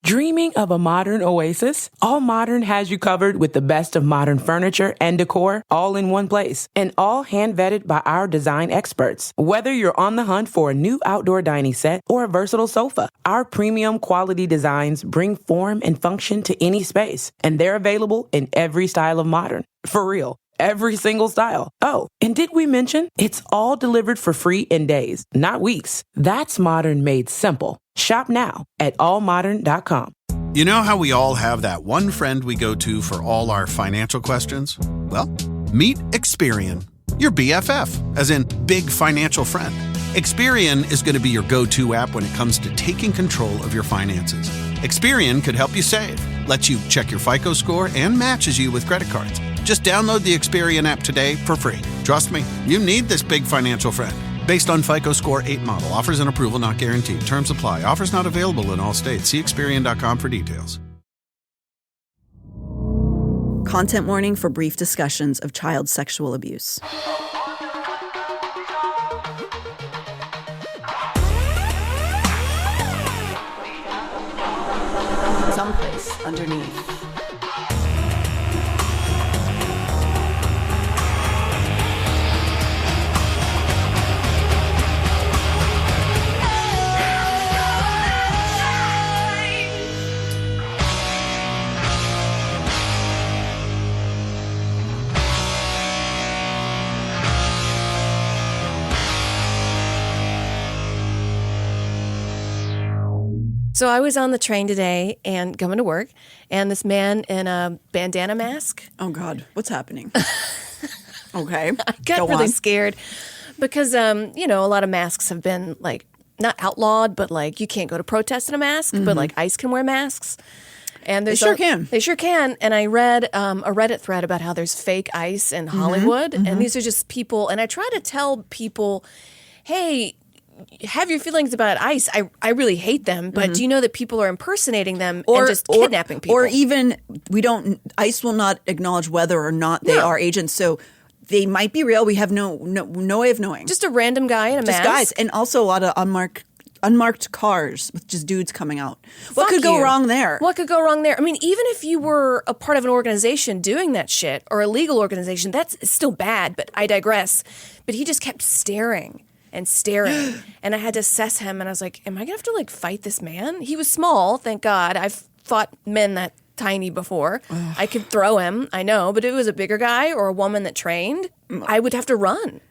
Dreaming of a modern oasis? All Modern has you covered with the best of modern furniture and decor, all in one place, and all hand-vetted by our design experts. Whether you're on the hunt for a new outdoor dining set or a versatile sofa, our premium quality designs bring form and function to any space, and they're available in every style of modern. For real. Every single style. Oh, and did we mention it's all delivered for free in days, not weeks? That's Modern made simple. Shop now at allmodern.com. You know how we all have that one friend we go to for all our financial questions? Well, meet Experian, your BFF, as in big financial friend. Experian is going to be your go-to app when it comes to taking control of your finances. Experian could help you save, lets you check your FICO score, and matches you with credit cards. Just download the Experian app today for free. Trust me, you need this big financial friend. Based on FICO Score 8 model. Offers and approval not guaranteed. Terms apply. Offers not available in all states. See Experian.com for details. Content warning for brief discussions of child sexual abuse. Someplace underneath. So I was on the train today and going to work, and this man in a bandana mask. Oh, God. What's happening? Okay. I got really scared because, a lot of masks have been, like, not outlawed, but, like, you can't go to protests in a mask, but, like, ICE can wear masks. And they sure can. They sure can. And I read a Reddit thread about how there's fake ICE in Hollywood, and these are just people. And I try to tell people, hey, have your feelings about ICE. I really hate them, but do you know that people are impersonating them and just kidnapping people? Or even ICE will not acknowledge whether or not they are agents. So they might be real. We have no way of knowing. Just a random guy in a mask. Just guys. And also a lot of unmarked cars with just dudes coming out. What could go wrong there? What could go wrong there? I mean, even if you were a part of an organization doing that shit, or a legal organization, that's still bad, but I digress. But he just kept staring and staring, and I had to assess him, and I was like, am I going to have to, like, fight this man? He was small, thank God. I've fought men that tiny before. Ugh. I could throw him, I know, but if it was a bigger guy or a woman that trained, I would have to run.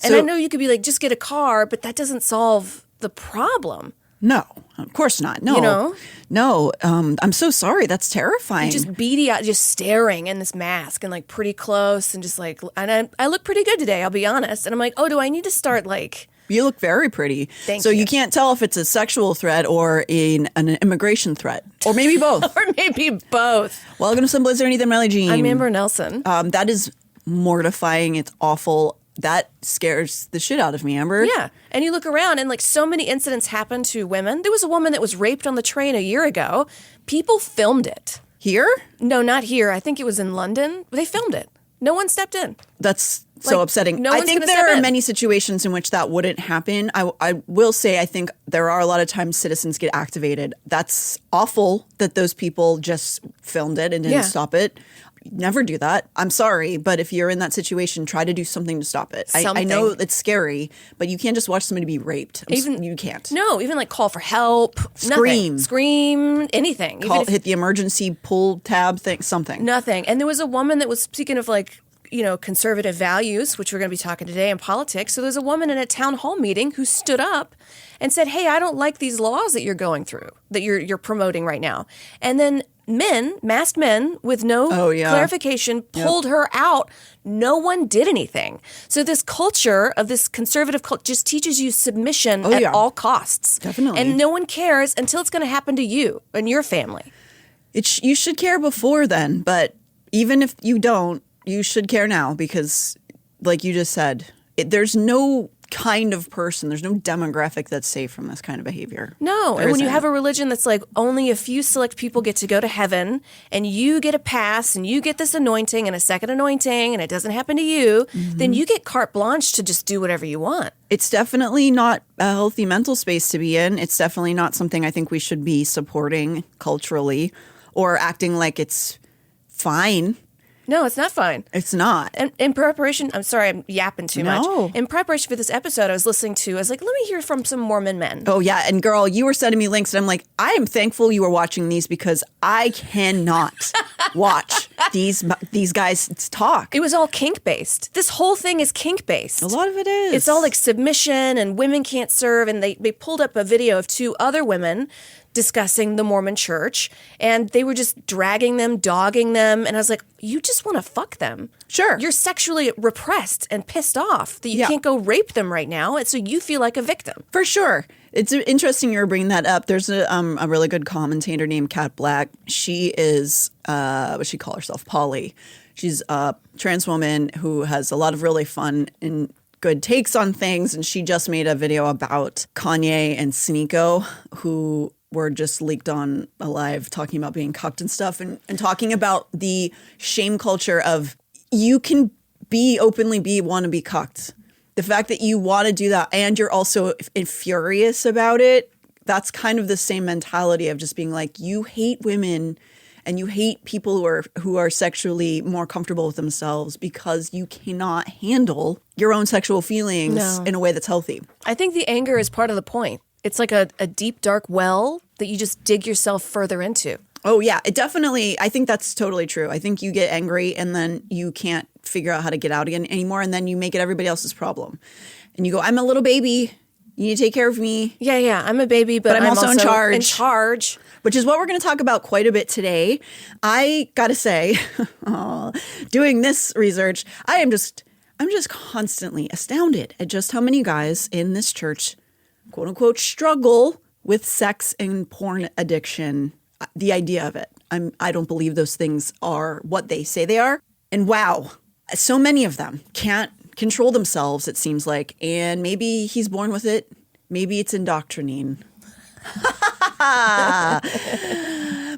And I know you could be like, just get a car, but that doesn't solve the problem. No, of course not. No, No, I'm so sorry. That's terrifying. Just beady eyed, just staring in this mask and like pretty close and just like, and I look pretty good today, I'll be honest. And I'm like, oh, do I need to start like... You look very pretty. Thank you. You can't tell if it's a sexual threat or an immigration threat. Or maybe both. Or maybe both. Welcome to Some Blizzard Underneath. I'm Riley Jean. I'm Amber Nelson. That is mortifying. It's awful. That scares the shit out of me, Amber. Yeah. And you look around and like so many incidents happen to women. There was a woman that was raped on the train a year ago. People filmed it. Here? No, not here. I think it was in London. They filmed it. No one stepped in. That's so upsetting. No I think there are many situations in which that wouldn't happen. I will say I think there are a lot of times citizens get activated. That's awful that those people just filmed it and didn't stop it. Never do that. I'm sorry, but if you're in that situation, try to do something to stop it. I know it's scary, but you can't just watch somebody be raped. You can't. No, even like call for help. Scream. Nothing. Scream. Anything. Hit the emergency pull tab thing, something. Nothing. And there was a woman that was speaking of like, conservative values, which we're going to be talking today in politics. So there's a woman in a town hall meeting who stood up and said, hey, I don't like these laws that you're going through, that you're promoting right now. And then masked men with no clarification pulled her out. No one did anything. So this culture of this conservative culture just teaches you submission at all costs. Definitely. And no one cares until it's going to happen to you and your family. You should care before then, but even if you don't, you should care now because, like you just said, there's no kind of person. There's no demographic that's safe from this kind of behavior. No. There And when you isn't. have a religion that's like only a few select people get to go to heaven and you get a pass and you get this anointing and a second anointing and it doesn't happen to you, then you get carte blanche to just do whatever you want. It's definitely not a healthy mental space to be in. It's definitely not something I think we should be supporting culturally or acting like it's fine. No, it's not fine. It's not. And in preparation, I'm sorry, I'm yapping too much. No. In preparation for this episode, I was like, let me hear from some Mormon men. Oh, yeah. And girl, you were sending me links and I'm like, I am thankful you were watching these because I cannot watch these guys talk. It was all kink-based. This whole thing is kink-based. A lot of it is. It's all like submission and women can't serve. And they pulled up a video of 2 other women discussing the Mormon church, and they were just dragging them, dogging them. And I was like, you just want to fuck them. Sure. You're sexually repressed and pissed off that you Yeah. can't go rape them right now. And so you feel like a victim. For sure. It's interesting you're bringing that up. There's a really good commentator named Kat Black. She is, what she call herself, Polly. She's a trans woman who has a lot of really fun and good takes on things. And she just made a video about Kanye and Sneeko, who were just leaked on Alive talking about being cucked and stuff and talking about the shame culture of you can want to be cucked. The fact that you want to do that and you're also furious about it, that's kind of the same mentality of just being like, you hate women and you hate people who are sexually more comfortable with themselves because you cannot handle your own sexual feelings in a way that's healthy. I think the anger is part of the point. It's like a deep, dark well that you just dig yourself further into. Oh, yeah. It definitely, I think that's totally true. I think you get angry and then you can't figure out how to get out again anymore. And then you make it everybody else's problem. And you go, I'm a little baby. You need to take care of me. Yeah. I'm a baby, but I'm also in charge. In charge. Which is what we're going to talk about quite a bit today. I got to say, doing this research, I'm just constantly astounded at just how many guys in this church, quote unquote, struggle with sex and porn addiction. The idea of it. I don't believe those things are what they say they are. And wow, so many of them can't control themselves, it seems like. And maybe he's born with it. Maybe it's indoctrine.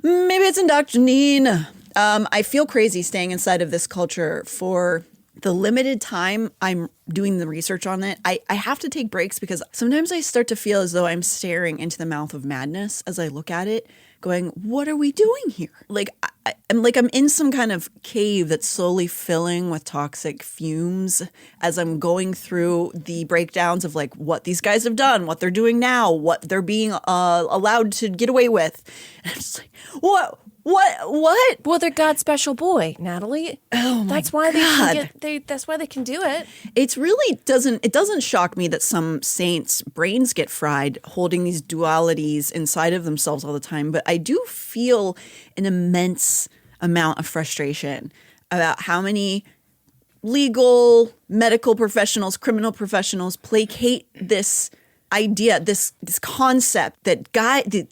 Maybe it's indoctrine. I feel crazy staying inside of this culture for the limited time I'm doing the research on it. I have to take breaks because sometimes I start to feel as though I'm staring into the mouth of madness as I look at it, going, what are we doing here? Like, I'm in some kind of cave that's slowly filling with toxic fumes as I'm going through the breakdowns of like what these guys have done, what they're doing now, what they're being allowed to get away with. And I'm just like, what? Well, they're God's special boy, Natalie. Oh my that's why God. That's why they can do it. It really doesn't shock me that some saints' brains get fried holding these dualities inside of themselves all the time. But I do feel an immense amount of frustration about how many legal, medical professionals, criminal professionals placate this idea, this concept that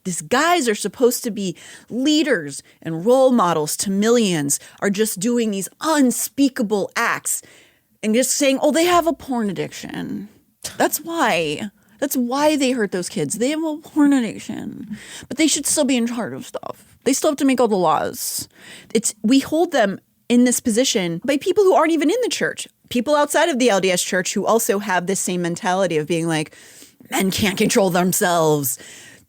these guys are supposed to be leaders and role models to millions, are just doing these unspeakable acts and just saying, oh, they have a porn addiction. That's why they hurt those kids. They have a porn addiction, but they should still be in charge of stuff. They still have to make all the laws. We hold them in this position by people who aren't even in the church, people outside of the LDS church who also have this same mentality of being like, men can't control themselves.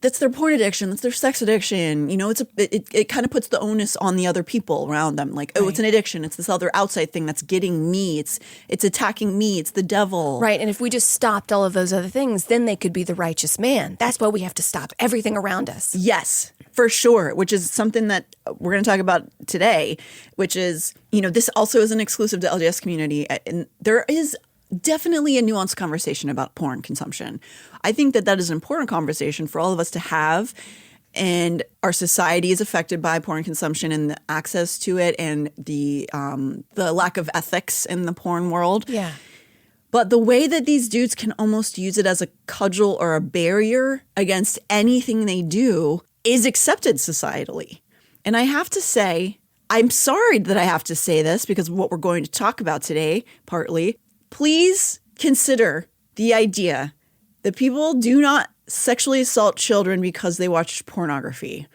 That's their porn addiction. That's their sex addiction. You know, it kind of puts the onus on the other people around them. Like, oh, It's an addiction. It's this other outside thing that's getting me. It's attacking me. It's the devil. Right. And if we just stopped all of those other things, then they could be the righteous man. That's why we have to stop everything around us. Yes, for sure. Which is something that we're going to talk about today, which is, you know, this also isn't exclusive to LDS community. And there is definitely a nuanced conversation about porn consumption. I think that is an important conversation for all of us to have. And our society is affected by porn consumption and the access to it and the lack of ethics in the porn world. Yeah. But the way that these dudes can almost use it as a cudgel or a barrier against anything they do is accepted societally. And I have to say, I'm sorry that I have to say this because of what we're going to talk about today, partly. Please consider the idea that people do not sexually assault children because they watch pornography.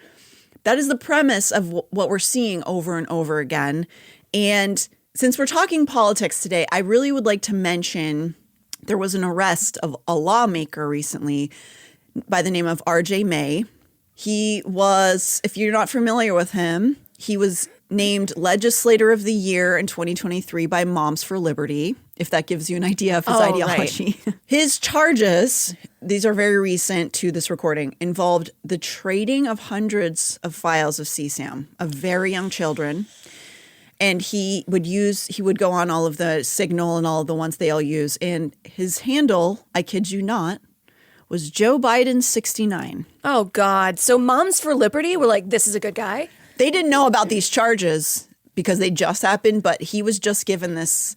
That is the premise of what we're seeing over and over again. And since we're talking politics today, I really would like to mention there was an arrest of a lawmaker recently by the name of R.J. May. He was, if you're not familiar with him, he was named Legislator of the Year in 2023 by Moms for Liberty, if that gives you an idea of his ideology. Right. His charges, these are very recent to this recording, involved the trading of hundreds of files of CSAM of very young children. And he would go on all of the Signal and all of the ones they all use. And his handle, I kid you not, was Joe Biden 69. Oh, God. So Moms for Liberty were like, this is a good guy? They didn't know about these charges because they just happened, but he was just given this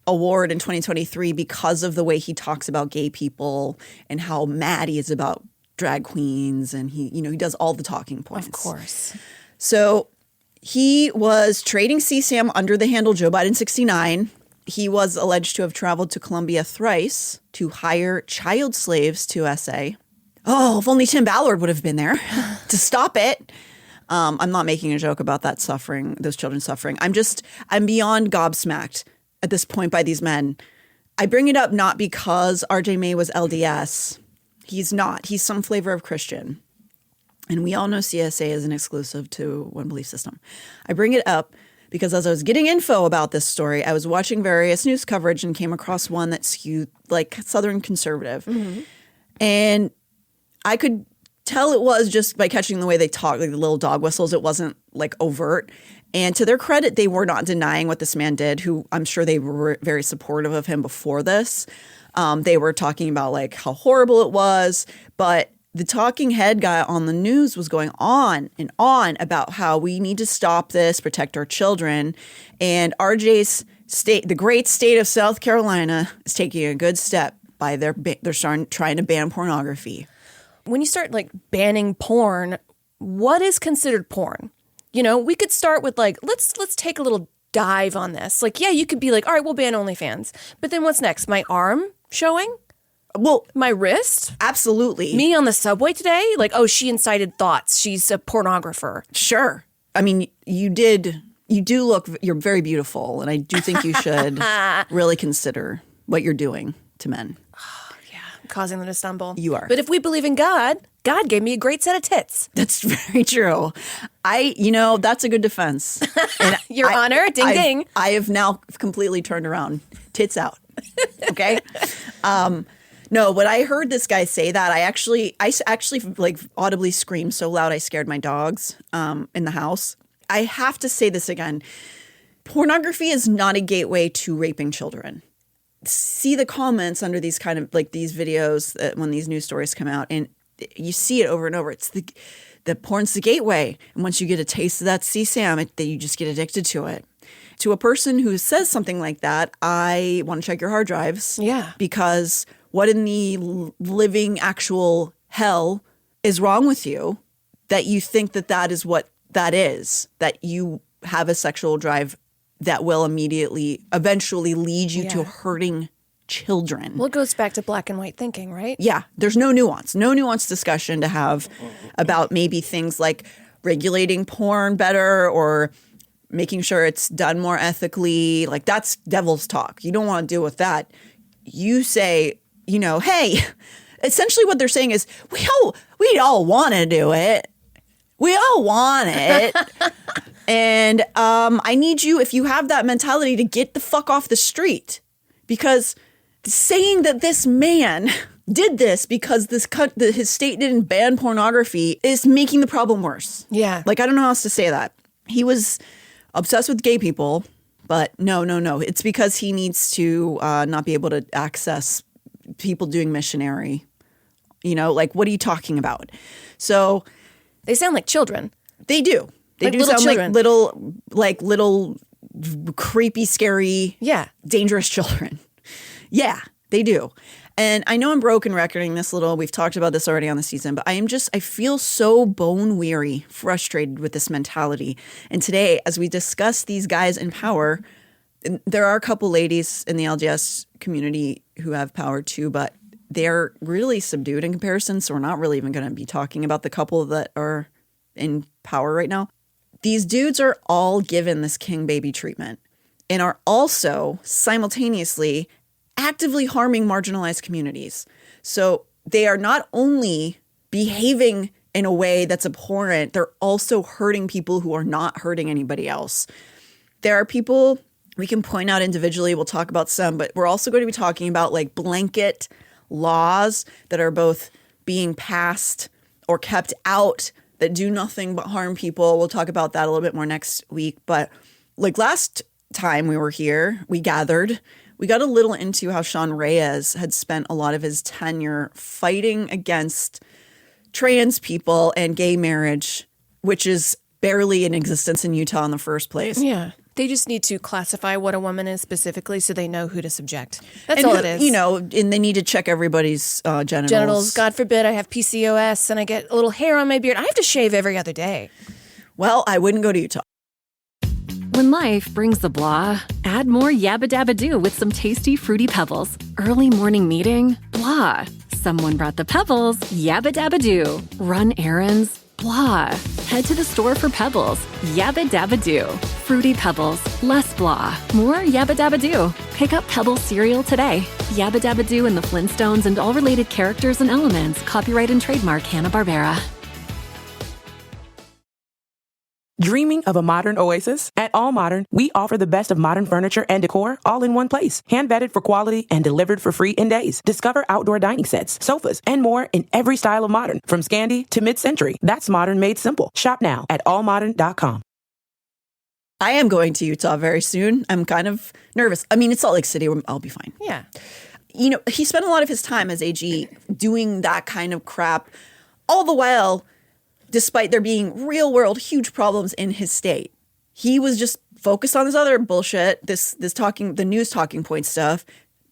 award in 2023 because of the way he talks about gay people and how mad he is about drag queens. And he does all the talking points. Of course. So he was trading CSAM under the handle Joe Biden 69. He was alleged to have traveled to Colombia thrice to hire child slaves to SA. Oh, if only Tim Ballard would have been there to stop it. I'm not making a joke about that suffering, those children suffering. I'm beyond gobsmacked at this point by these men. I bring it up not because RJ May was LDS. He's not. He's some flavor of Christian. And we all know CSA is an exclusive to one belief system. I bring it up because as I was getting info about this story, I was watching various news coverage and came across one that skewed like Southern conservative. Mm-hmm. And I could tell it was just by catching the way they talk, like the little dog whistles. It wasn't like overt. And to their credit, they were not denying what this man did, who I'm sure they were very supportive of him before this. They were talking about like how horrible it was. But the talking head guy on the news was going on and on about how we need to stop this, protect our children. And RJ's state, the great state of South Carolina, is taking a good step by they're trying to ban pornography. When you start like banning porn, what is considered porn? You know, we could start with like, let's take a little dive on this. Like, yeah, you could be like, all right, we'll ban OnlyFans. But then what's next? My arm showing? Well, my wrist? Absolutely. Me on the subway today? Like, oh, she incited thoughts. She's a pornographer. Sure. I mean, you do look, you're very beautiful. And I do think you should really consider what you're doing to men. Causing them to stumble. You are. But if we believe in God, God gave me a great set of tits. That's very true. That's a good defense. And Your Honor, ding ding. I have now completely turned around. Tits out. Okay? No, when I heard this guy say that, I actually like audibly screamed so loud I scared my dogs in the house. I have to say this again. Pornography is not a gateway to raping children. See the comments under these kind of like these videos when these news stories come out, and you see it over and over. It's the porn's the gateway, and once you get a taste of that CSAM, you just get addicted to it. To a person who says something like that, I want to check your hard drives. Yeah, because what in the living actual hell is wrong with you that you think that is what that is? That you have a sexual drive that will eventually lead you to hurting children. Well, it goes back to black and white thinking, right? Yeah. There's no nuanced discussion to have about maybe things like regulating porn better or making sure it's done more ethically. Like that's devil's talk. You don't want to deal with that. You say, hey, essentially what they're saying is we all want to do it. We all want it. And I need you, if you have that mentality, to get the fuck off the street. Because saying that this man did this because his state didn't ban pornography is making the problem worse. Yeah. Like, I don't know how else to say that. He was obsessed with gay people, but no. It's because he needs to not be able to access people doing missionary. Like, what are you talking about? So they sound like children. They do. They do sound children. like little creepy, scary, dangerous children. Yeah, they do. And I know I'm broken recording this little. We've talked about this already on the season, but I feel so bone weary, frustrated with this mentality. And today, as we discuss these guys in power, there are a couple ladies in the LDS community who have power too, but they're really subdued in comparison. So we're not really even going to be talking about the couple that are in power right now. These dudes are all given this king baby treatment and are also simultaneously actively harming marginalized communities. So they are not only behaving in a way that's abhorrent, they're also hurting people who are not hurting anybody else. There are people we can point out individually. We'll talk about some, but we're also going to be talking about like blanket laws that are both being passed or kept out that do nothing but harm people. We'll talk about that a little bit more next week. But like last time we were here, we got a little into how Sean Reyes had spent a lot of his tenure fighting against trans people and gay marriage, which is barely in existence in Utah in the first place. Yeah. They just need to classify what a woman is specifically so they know who to subject. That's all it is. You know, and they need to check everybody's genitals. God forbid I have PCOS and I get a little hair on my beard. I have to shave every other day. Well, I wouldn't go to Utah. When life brings the blah, add more Yabba Dabba Doo with some tasty Fruity Pebbles. Early morning meeting? Blah. Someone brought the pebbles. Yabba Dabba Doo. Run errands? Blah. Head to the store for Pebbles. Yabba Dabba Doo. Fruity Pebbles. Less blah. More Yabba Dabba Doo. Pick up Pebbles cereal today. Yabba Dabba Doo and the Flintstones and all related characters and elements. Copyright and trademark Hanna-Barbera. Dreaming of a modern oasis? At All Modern, we offer the best of modern furniture and decor all in one place. Hand vetted for quality and delivered for free in days. Discover outdoor dining sets, sofas, and more in every style of modern, from Scandi to mid-century. That's modern made simple. Shop now at allmodern.com. I am going to Utah very soon. I'm kind of nervous. I mean, it's Salt Lake City. I'll be fine. Yeah. You know, he spent a lot of his time as AG doing that kind of crap, all the while, despite there being real world huge problems in his state. He was just focused on this other bullshit, the news talking point stuff,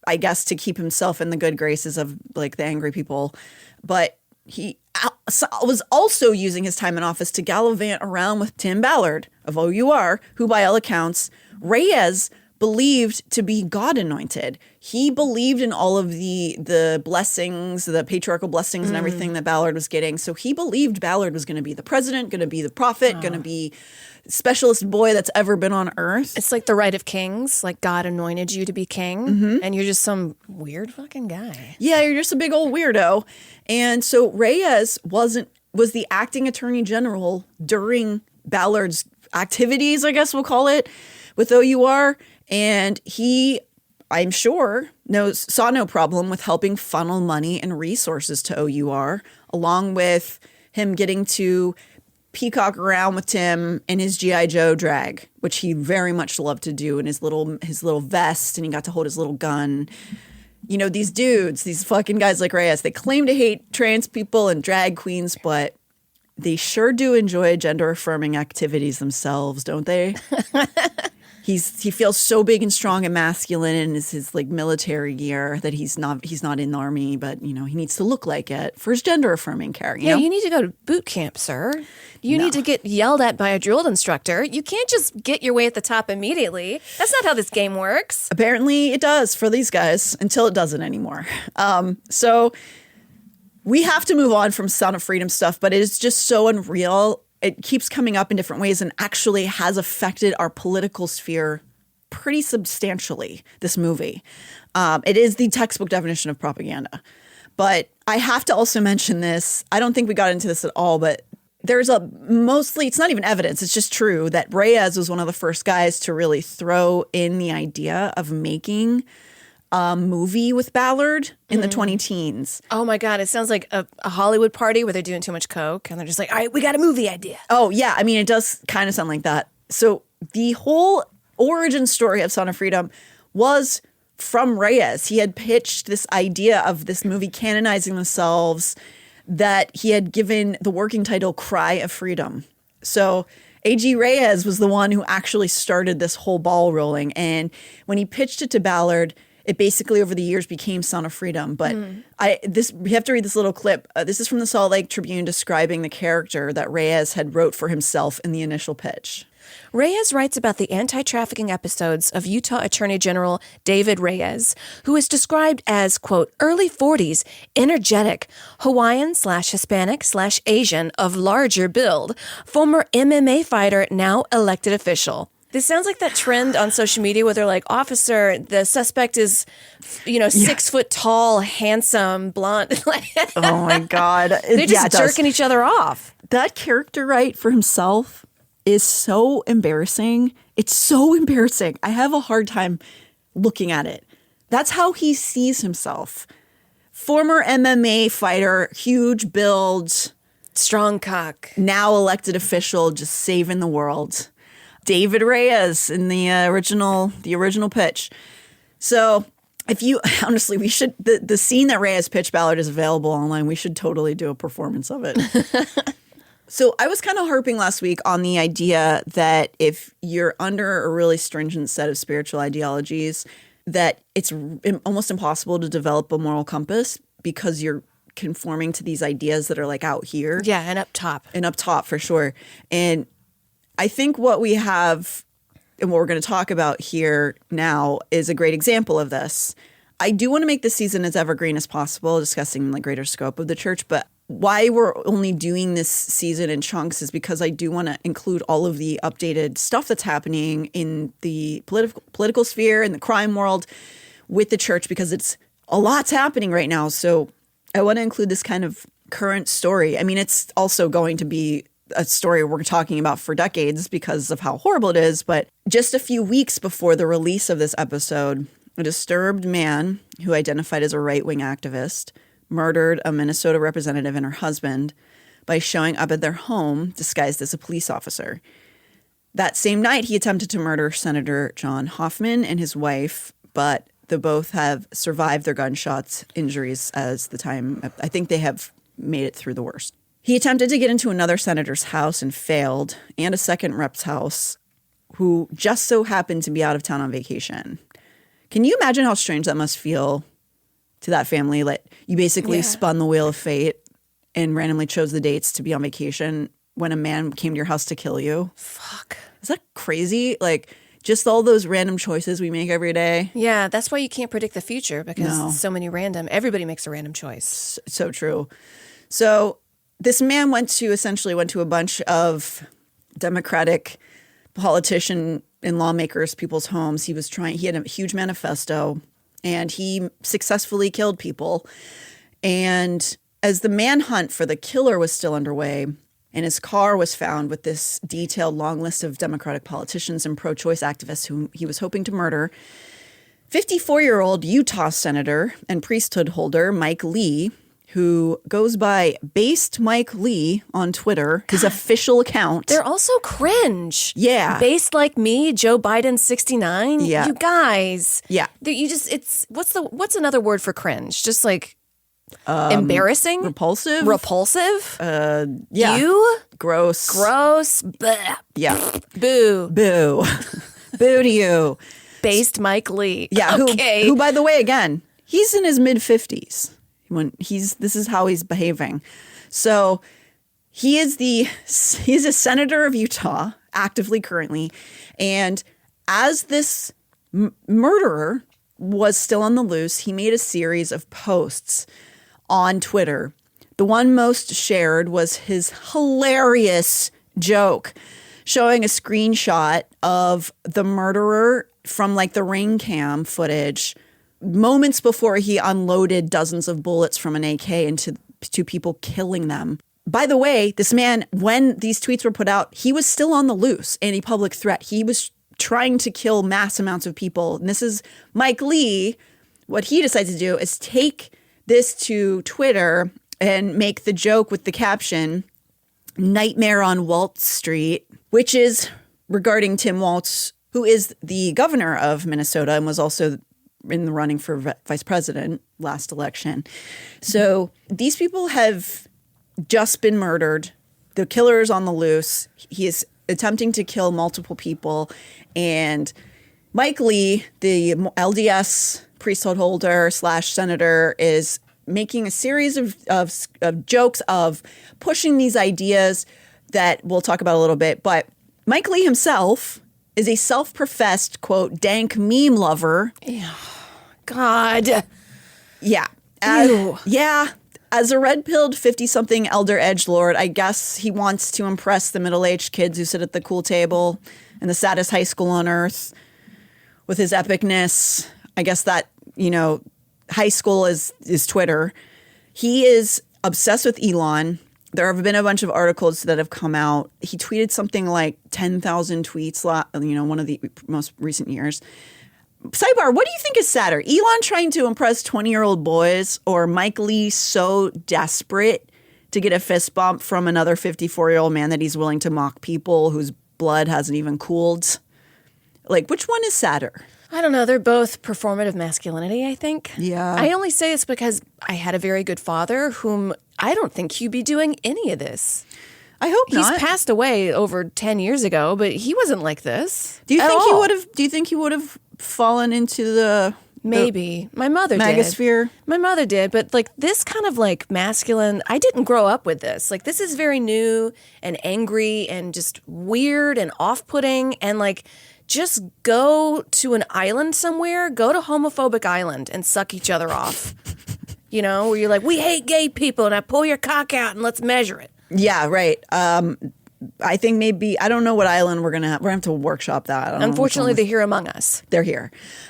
I guess to keep himself in the good graces of like the angry people. But he was also using his time in office to gallivant around with Tim Ballard of OUR, who by all accounts, Reyes believed to be God anointed. He believed in all of the blessings, the patriarchal blessings and everything that Ballard was getting. So he believed Ballard was going to be the president, going to be the prophet, going to be specialist boy that's ever been on earth. It's like the right of kings, like God anointed you to be king, and you're just some weird fucking guy. Yeah, you're just a big old weirdo. And so Reyes was the acting attorney general during Ballard's activities, I guess we'll call it, with OUR. And he, I'm sure, saw no problem with helping funnel money and resources to OUR, along with him getting to peacock around with Tim in his G.I. Joe drag, which he very much loved to do, in his little vest, and he got to hold his little gun. You know, these dudes, these fucking guys like Reyes, they claim to hate trans people and drag queens, but they sure do enjoy gender-affirming activities themselves, don't they? He feels so big and strong and masculine in his like military gear that he's not in the army, but you know he needs to look like it for his gender affirming care. You know? You need to go to boot camp, sir. You need to get yelled at by a drill instructor. You can't just get your way at the top immediately. That's not how this game works. Apparently, it does for these guys until it doesn't anymore. So we have to move on from Sound of Freedom stuff, but it is just so unreal. It keeps coming up in different ways and actually has affected our political sphere pretty substantially, this movie. It is the textbook definition of propaganda. But I have to also mention this. I don't think we got into this at all, but there's it's not even evidence. It's just true that Reyes was one of the first guys to really throw in the idea of making a movie with Ballard in the 20-teens. Oh my God, it sounds like a Hollywood party where they're doing too much coke and they're just like, all right, we got a movie idea. Oh yeah, I mean, it does kind of sound like that. So the whole origin story of Sound of Freedom was from Reyes. He had pitched this idea of this movie canonizing themselves that he had given the working title Cry of Freedom. So A.G. Reyes was the one who actually started this whole ball rolling. And when he pitched it to Ballard, it basically over the years became Sound of Freedom. But we have to read this little clip. This is from the Salt Lake Tribune describing the character that Reyes had wrote for himself in the initial pitch. Reyes writes about the anti-trafficking episodes of Utah Attorney General David Reyes, who is described as, quote, early 40s, energetic, Hawaiian/Hispanic/Asian of larger build, former MMA fighter, now elected official. This sounds like that trend on social media where they're like, officer, the suspect is, 6 foot tall, handsome, blonde. Oh my God. They're just jerking each other off. That character right for himself is so embarrassing. It's so embarrassing. I have a hard time looking at it. That's how he sees himself. Former MMA fighter, huge build. Strong cock. Now elected official, just saving the world. David Reyes in the original pitch. So if you, honestly, we should, the scene that Reyes pitch Ballard is available online. We should totally do a performance of it. So I was kind of harping last week on the idea that if you're under a really stringent set of spiritual ideologies, that it's almost impossible to develop a moral compass because you're conforming to these ideas that are like out here. Yeah, and up top. And up top for sure. And I think what we have and what we're going to talk about here now is a great example of this. I do want to make this season as evergreen as possible, discussing the greater scope of the church. But why we're only doing this season in chunks is because I do want to include all of the updated stuff that's happening in the political sphere and the crime world with the church, because it's a lot's happening right now. So I want to include this kind of current story. I mean, it's also going to be a story we're talking about for decades because of how horrible it is. But just a few weeks before the release of this episode, a disturbed man who identified as a right-wing activist murdered a Minnesota representative and her husband by showing up at their home disguised as a police officer. That same night, he attempted to murder Senator John Hoffman and his wife, but the both have survived their gunshot injuries as the time. I think they have made it through the worst. He attempted to get into another senator's house and failed, and a second rep's house, who just so happened to be out of town on vacation. Can you imagine how strange that must feel to that family? Like, you basically spun the wheel of fate and randomly chose the dates to be on vacation when a man came to your house to kill you. Fuck. Is that crazy? Like, just all those random choices we make every day. Yeah, that's why you can't predict the future, because so many everybody makes a random choice. So true. So this man went to a bunch of Democratic politician and lawmakers, people's homes. He had a huge manifesto, and he successfully killed people. And as the manhunt for the killer was still underway, and his car was found with this detailed long list of Democratic politicians and pro-choice activists whom he was hoping to murder, 54-year-old Utah senator and priesthood holder Mike Lee, who goes by Based Mike Lee on Twitter, his official account. They're also cringe. Yeah. Based like me, Joe Biden 69. Yeah. You guys. Yeah. What's another word for cringe? Just like embarrassing? Repulsive? Repulsive? Yeah. You? Gross. Bleh. Yeah. Boo. Boo. Boo to you. Based Mike Lee. Yeah. Okay. Who, by the way, again, he's in his mid-50s. This is how he's behaving. So he's a senator of Utah, actively currently. And as this murderer was still on the loose, he made a series of posts on Twitter. The one most shared was his hilarious joke showing a screenshot of the murderer from like the ring cam footage moments before he unloaded dozens of bullets from an AK into people, killing them. By the way, this man, when these tweets were put out, he was still on the loose, anti-public threat. He was trying to kill mass amounts of people. And this is Mike Lee. What he decided to do is take this to Twitter and make the joke with the caption, "Nightmare on Waltz Street," which is regarding Tim Waltz, who is the governor of Minnesota and was also in the running for vice president last election. So these people have just been murdered. The killer is on the loose. He is attempting to kill multiple people. And Mike Lee, the LDS priesthood holder / senator, is making a series of jokes of pushing these ideas that we'll talk about a little bit. But Mike Lee himself is a self-professed, quote, dank meme lover. God. Yeah. Ew. Yeah. As a red-pilled 50-something elder edgelord, I guess he wants to impress the middle-aged kids who sit at the cool table in the saddest high school on earth with his epicness. I guess that, high school is Twitter. He is obsessed with Elon. There have been a bunch of articles that have come out. He tweeted something like 10,000 tweets, one of the most recent years. Sidebar, what do you think is sadder? Elon trying to impress 20-year-old boys or Mike Lee so desperate to get a fist bump from another 54-year-old man that he's willing to mock people whose blood hasn't even cooled? Like, which one is sadder? I don't know. They're both performative masculinity, I think. Yeah. I only say this because I had a very good father whom I don't think he'd be doing any of this. I hope not. He's passed away over 10 years ago, but he wasn't like this. Do you think he would have fallen into the Maybe. My mother magosphere? did. My mother did, but like this kind of like masculine, I didn't grow up with this. Like this is very new and angry and just weird and off-putting and like just go to an island somewhere, go to homophobic island and suck each other off. Where you're like, we hate gay people, and I pull your cock out and let's measure it. Yeah, right. I think maybe, I don't know what island we're going to have. We're going to have to workshop that. Unfortunately, they're here among us. They're here.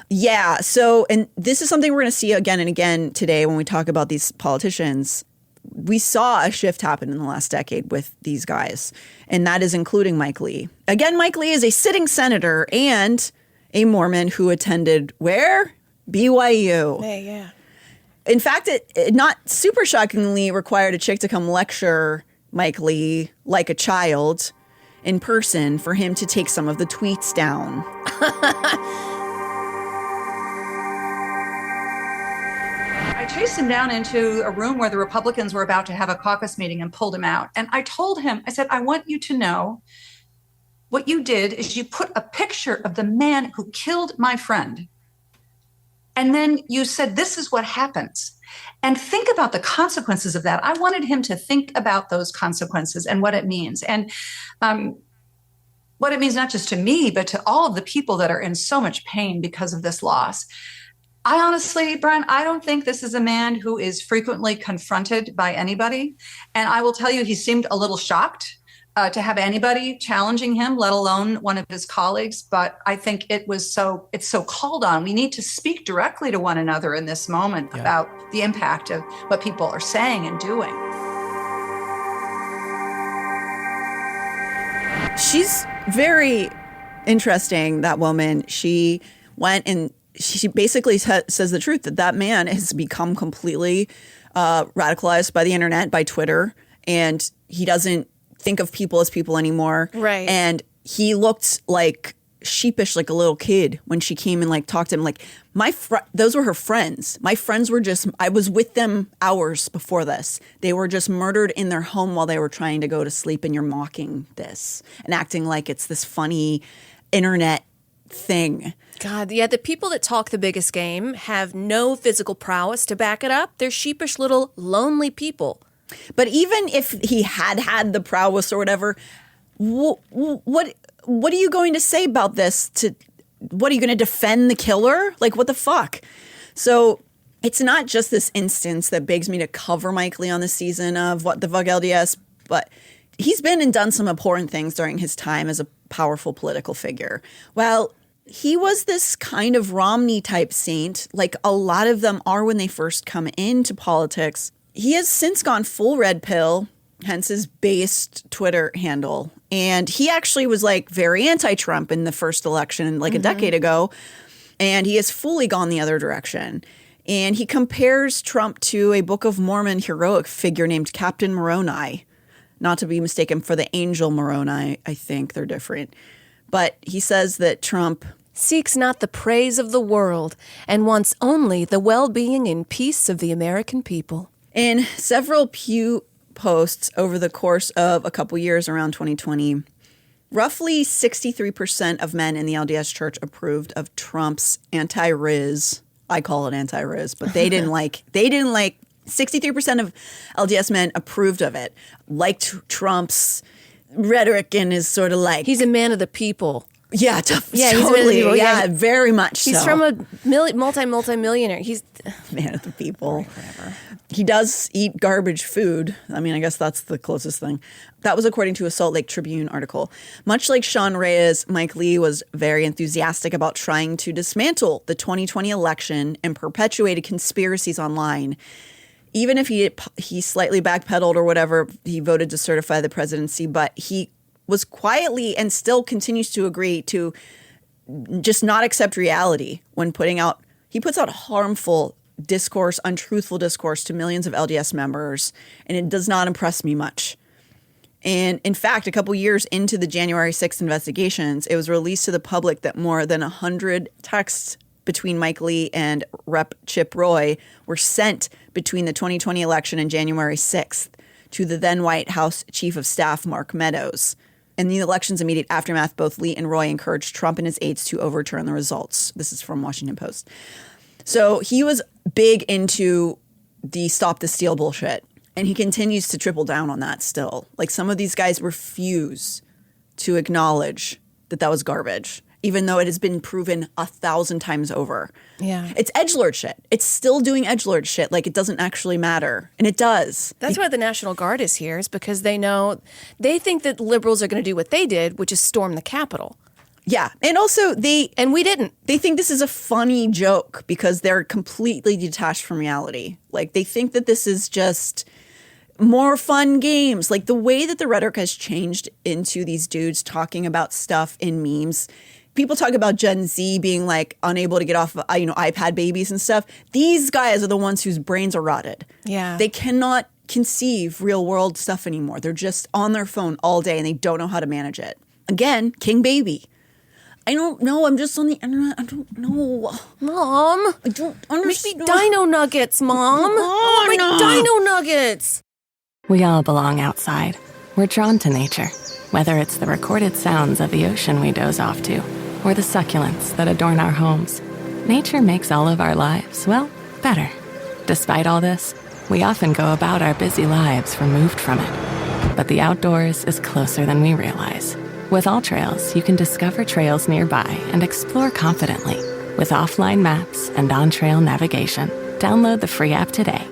Yeah. So, and this is something we're going to see again and again today when we talk about these politicians. We saw a shift happen in the last decade with these guys, and that is including Mike Lee. Again, Mike Lee is a sitting senator and a Mormon who attended where? BYU. Hey, yeah. In fact, it not super shockingly required a chick to come lecture Mike Lee like a child in person for him to take some of the tweets down. I chased him down into a room where the Republicans were about to have a caucus meeting and pulled him out. And I told him, I said, I want you to know what you did is you put a picture of the man who killed my friend. And then you said, this is what happens. And think about the consequences of that. I wanted him to think about those consequences and what it means. And what it means not just to me, but to all of the people that are in so much pain because of this loss. I honestly, Brian, I don't think this is a man who is frequently confronted by anybody. And I will tell you, he seemed a little shocked to have anybody challenging him, let alone one of his colleagues. But I think it's so called on. We need to speak directly to one another in this moment about the impact of what people are saying and doing. She's very interesting, that woman. She went and she basically says the truth that man has become completely radicalized by the internet, by Twitter, and he doesn't think of people as people anymore. Right. And he looked like sheepish, like a little kid when she came and like talked to him. Like those were her friends. My friends were I was with them hours before this. They were just murdered in their home while they were trying to go to sleep, and you're mocking this and acting like it's this funny internet thing. God, yeah, the people that talk the biggest game have no physical prowess to back it up. They're sheepish little lonely people. But even if he had the prowess or whatever, what are you going to say about this? What are you going to defend the killer? Like, what the fuck? So it's not just this instance that begs me to cover Mike Lee on this season of What the Fuck LDS, but he's been and done some abhorrent things during his time as a powerful political figure. Well, he was this kind of Romney-type saint, like a lot of them are when they first come into politics. He has since gone full red pill, hence his based Twitter handle. And he actually was like very anti-Trump in the first election like a decade ago. And he has fully gone the other direction. And he compares Trump to a Book of Mormon heroic figure named Captain Moroni. Not to be mistaken for the angel Moroni. I think they're different. But he says that Trump seeks not the praise of the world and wants only the well-being and peace of the American people. In several Pew posts over the course of a couple years around 2020, roughly 63% of men in the LDS church approved of Trump's anti-Riz. I call it anti-Riz, but they didn't like 63% of LDS men approved of it, liked Trump's rhetoric and is sort of like... He's a man of the people. Yeah, He's totally. a man of the people. Yeah, very much so. He's from a multi-millionaire. He's man of the people. Whatever. He does eat garbage food. I mean, I guess that's the closest thing. That was according to a Salt Lake Tribune article. Much like Sean Reyes, Mike Lee was very enthusiastic about trying to dismantle the 2020 election and perpetuated conspiracies online. Even if he slightly backpedaled or whatever, he voted to certify the presidency, but he was quietly and still continues to agree to just not accept reality when he puts out harmful discourse, untruthful discourse to millions of LDS members, and it does not impress me much. And in fact, a couple years into the January 6th investigations, it was released to the public that more than 100 texts between Mike Lee and Rep. Chip Roy were sent between the 2020 election and January 6th to the then White House Chief of Staff, Mark Meadows. In the election's immediate aftermath, both Lee and Roy encouraged Trump and his aides to overturn the results. This is from Washington Post. So he was big into the stop the steal bullshit, and he continues to triple down on that still. Like, some of these guys refuse to acknowledge that was garbage, even though it has been proven 1,000 times over. Yeah. It's edgelord shit. It's still doing edgelord shit like it doesn't actually matter. And it does. That's why the National Guard is here, is because they think that liberals are going to do what they did, which is storm the Capitol. Yeah. And also and we didn't. They think this is a funny joke because they're completely detached from reality. Like, they think that this is just more fun games. Like, the way that the rhetoric has changed into these dudes talking about stuff in memes. People talk about Gen Z being like unable to get off, iPad babies and stuff. These guys are the ones whose brains are rotted. Yeah. They cannot conceive real world stuff anymore. They're just on their phone all day and they don't know how to manage it. Again, King Baby. I don't know. I'm just on the internet. I don't know. Mom. I don't understand. Make me dino nuggets, Mom. Oh, no. Dino nuggets. We all belong outside. We're drawn to nature, whether it's the recorded sounds of the ocean we doze off to, or the succulents that adorn our homes. Nature makes all of our lives, well, better. Despite all this, we often go about our busy lives removed from it. But the outdoors is closer than we realize. With All Trails, you can discover trails nearby and explore confidently. With offline maps and on-trail navigation, download the free app today.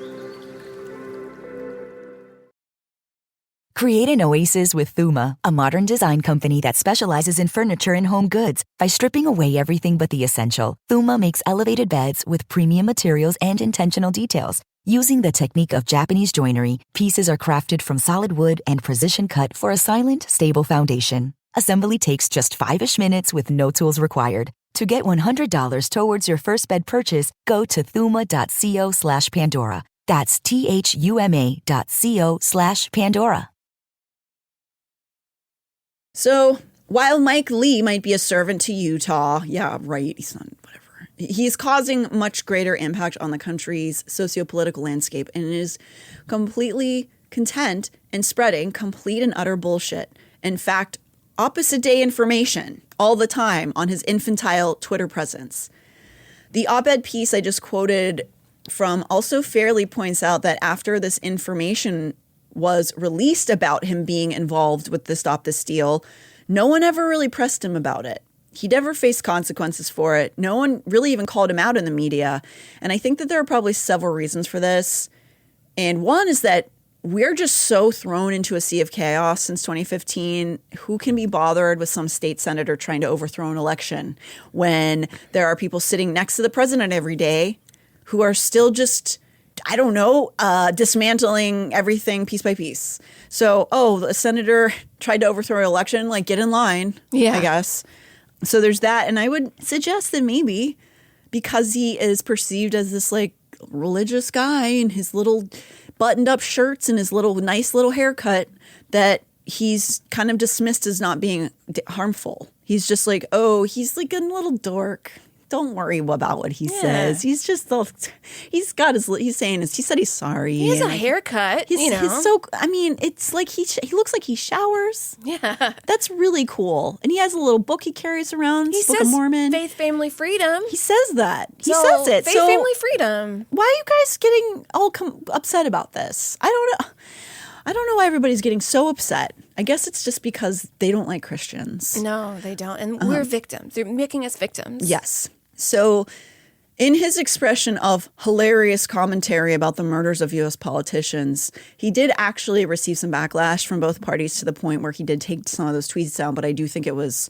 Create an oasis with Thuma, a modern design company that specializes in furniture and home goods. By stripping away everything but the essential, Thuma makes elevated beds with premium materials and intentional details. Using the technique of Japanese joinery, pieces are crafted from solid wood and precision cut for a silent, stable foundation. Assembly takes just 5-ish minutes with no tools required. To get $100 towards your first bed purchase, go to thuma.co/Pandora. That's THUMA.co/Pandora. So while Mike Lee might be a servant to Utah, yeah, right, he's not, whatever. He's causing much greater impact on the country's sociopolitical landscape and is completely content in spreading complete and utter bullshit. In fact, opposite day information all the time on his infantile Twitter presence. The op-ed piece I just quoted from also fairly points out that after this information was released about him being involved with the Stop the Steal, no one ever really pressed him about it. He never faced consequences for it. No one really even called him out in the media. And I think that there are probably several reasons for this. And one is that we're just so thrown into a sea of chaos since 2015. Who can be bothered with some state senator trying to overthrow an election when there are people sitting next to the president every day who are still just, I don't know, dismantling everything piece by piece. So, the senator tried to overthrow an election, like, get in line, I guess. So there's that. And I would suggest that maybe because he is perceived as this, like, religious guy in his little buttoned up shirts and his nice little haircut, that he's kind of dismissed as not being harmful. He's just like, he's like a little dork. Don't worry about what he says. He's just he said he's sorry. He has a haircut. It's like he looks like he showers. Yeah. That's really cool. And he has a little book he carries around. He Book says of Mormon. Faith, family, freedom. He says that. He says it. Faith, family, freedom. Why are you guys getting all upset about this? I don't know why everybody's getting so upset I guess it's just because they don't like Christians. No, they don't. And we're victims. They're making us victims. Yes. So in his expression of hilarious commentary about the murders of U.S. politicians, he did actually receive some backlash from both parties to the point where he did take some of those tweets down. But I do think it was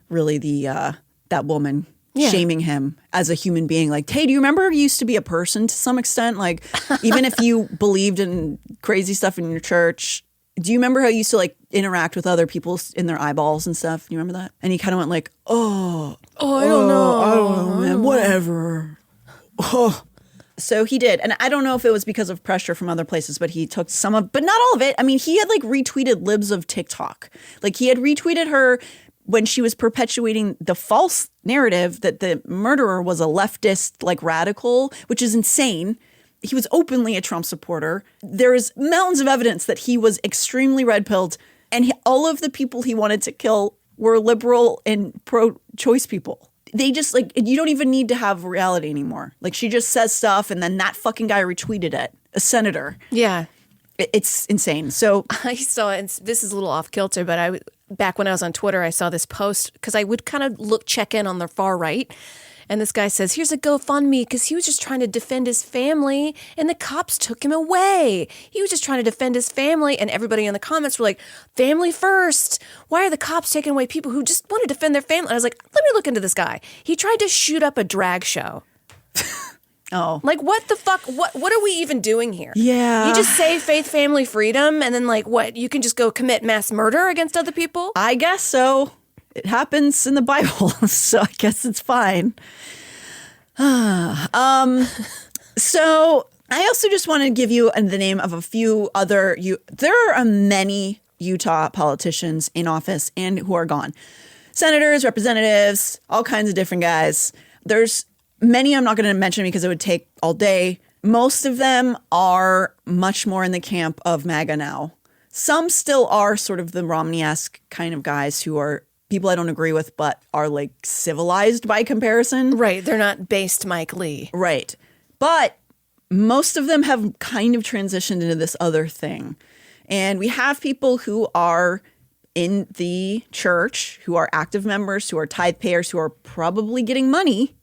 really that woman shaming him as a human being. Like, hey, do you remember you used to be a person to some extent? Like, even if you believed in crazy stuff in your church, do you remember how you used to like interact with other people in their eyeballs and stuff? You remember that? And he kind of went like, I don't know, man, whatever. So he did. And I don't know if it was because of pressure from other places, but he took some of, but not all of it. I mean, he had like retweeted libs of TikTok. Like he had retweeted her when she was perpetuating the false narrative that the murderer was a leftist, like radical, which is insane. He was openly a Trump supporter. There is mountains of evidence that he was extremely red-pilled, and all of the people he wanted to kill were liberal and pro-choice people. They just, like, you don't even need to have reality anymore. Like, she just says stuff, and then that fucking guy retweeted it, a senator. Yeah. It's insane. So I saw, and this is a little off kilter, but back when I was on Twitter, I saw this post because I would kind of check in on the far right. And this guy says, here's a GoFundMe because he was just trying to defend his family and the cops took him away. He was just trying to defend his family. And everybody in the comments were like, family first. Why are the cops taking away people who just want to defend their family? And I was like, let me look into this guy. He tried to shoot up a drag show. Oh. Like, what the fuck? What are we even doing here? Yeah. You just say faith, family, freedom, and then, like, what? You can just go commit mass murder against other people? I guess so. It happens in the Bible, so I guess it's fine. So I also just want to give you the name of a few other, there are many Utah politicians in office and who are gone. Senators, representatives, all kinds of different guys. There's many I'm not going to mention because it would take all day. Most of them are much more in the camp of MAGA now. Some still are sort of the Romney-esque kind of guys who are people I don't agree with, but are like civilized by comparison. Right. They're not based Mike Lee. Right. But most of them have kind of transitioned into this other thing. And we have people who are in the church, who are active members, who are tithe payers, who are probably getting money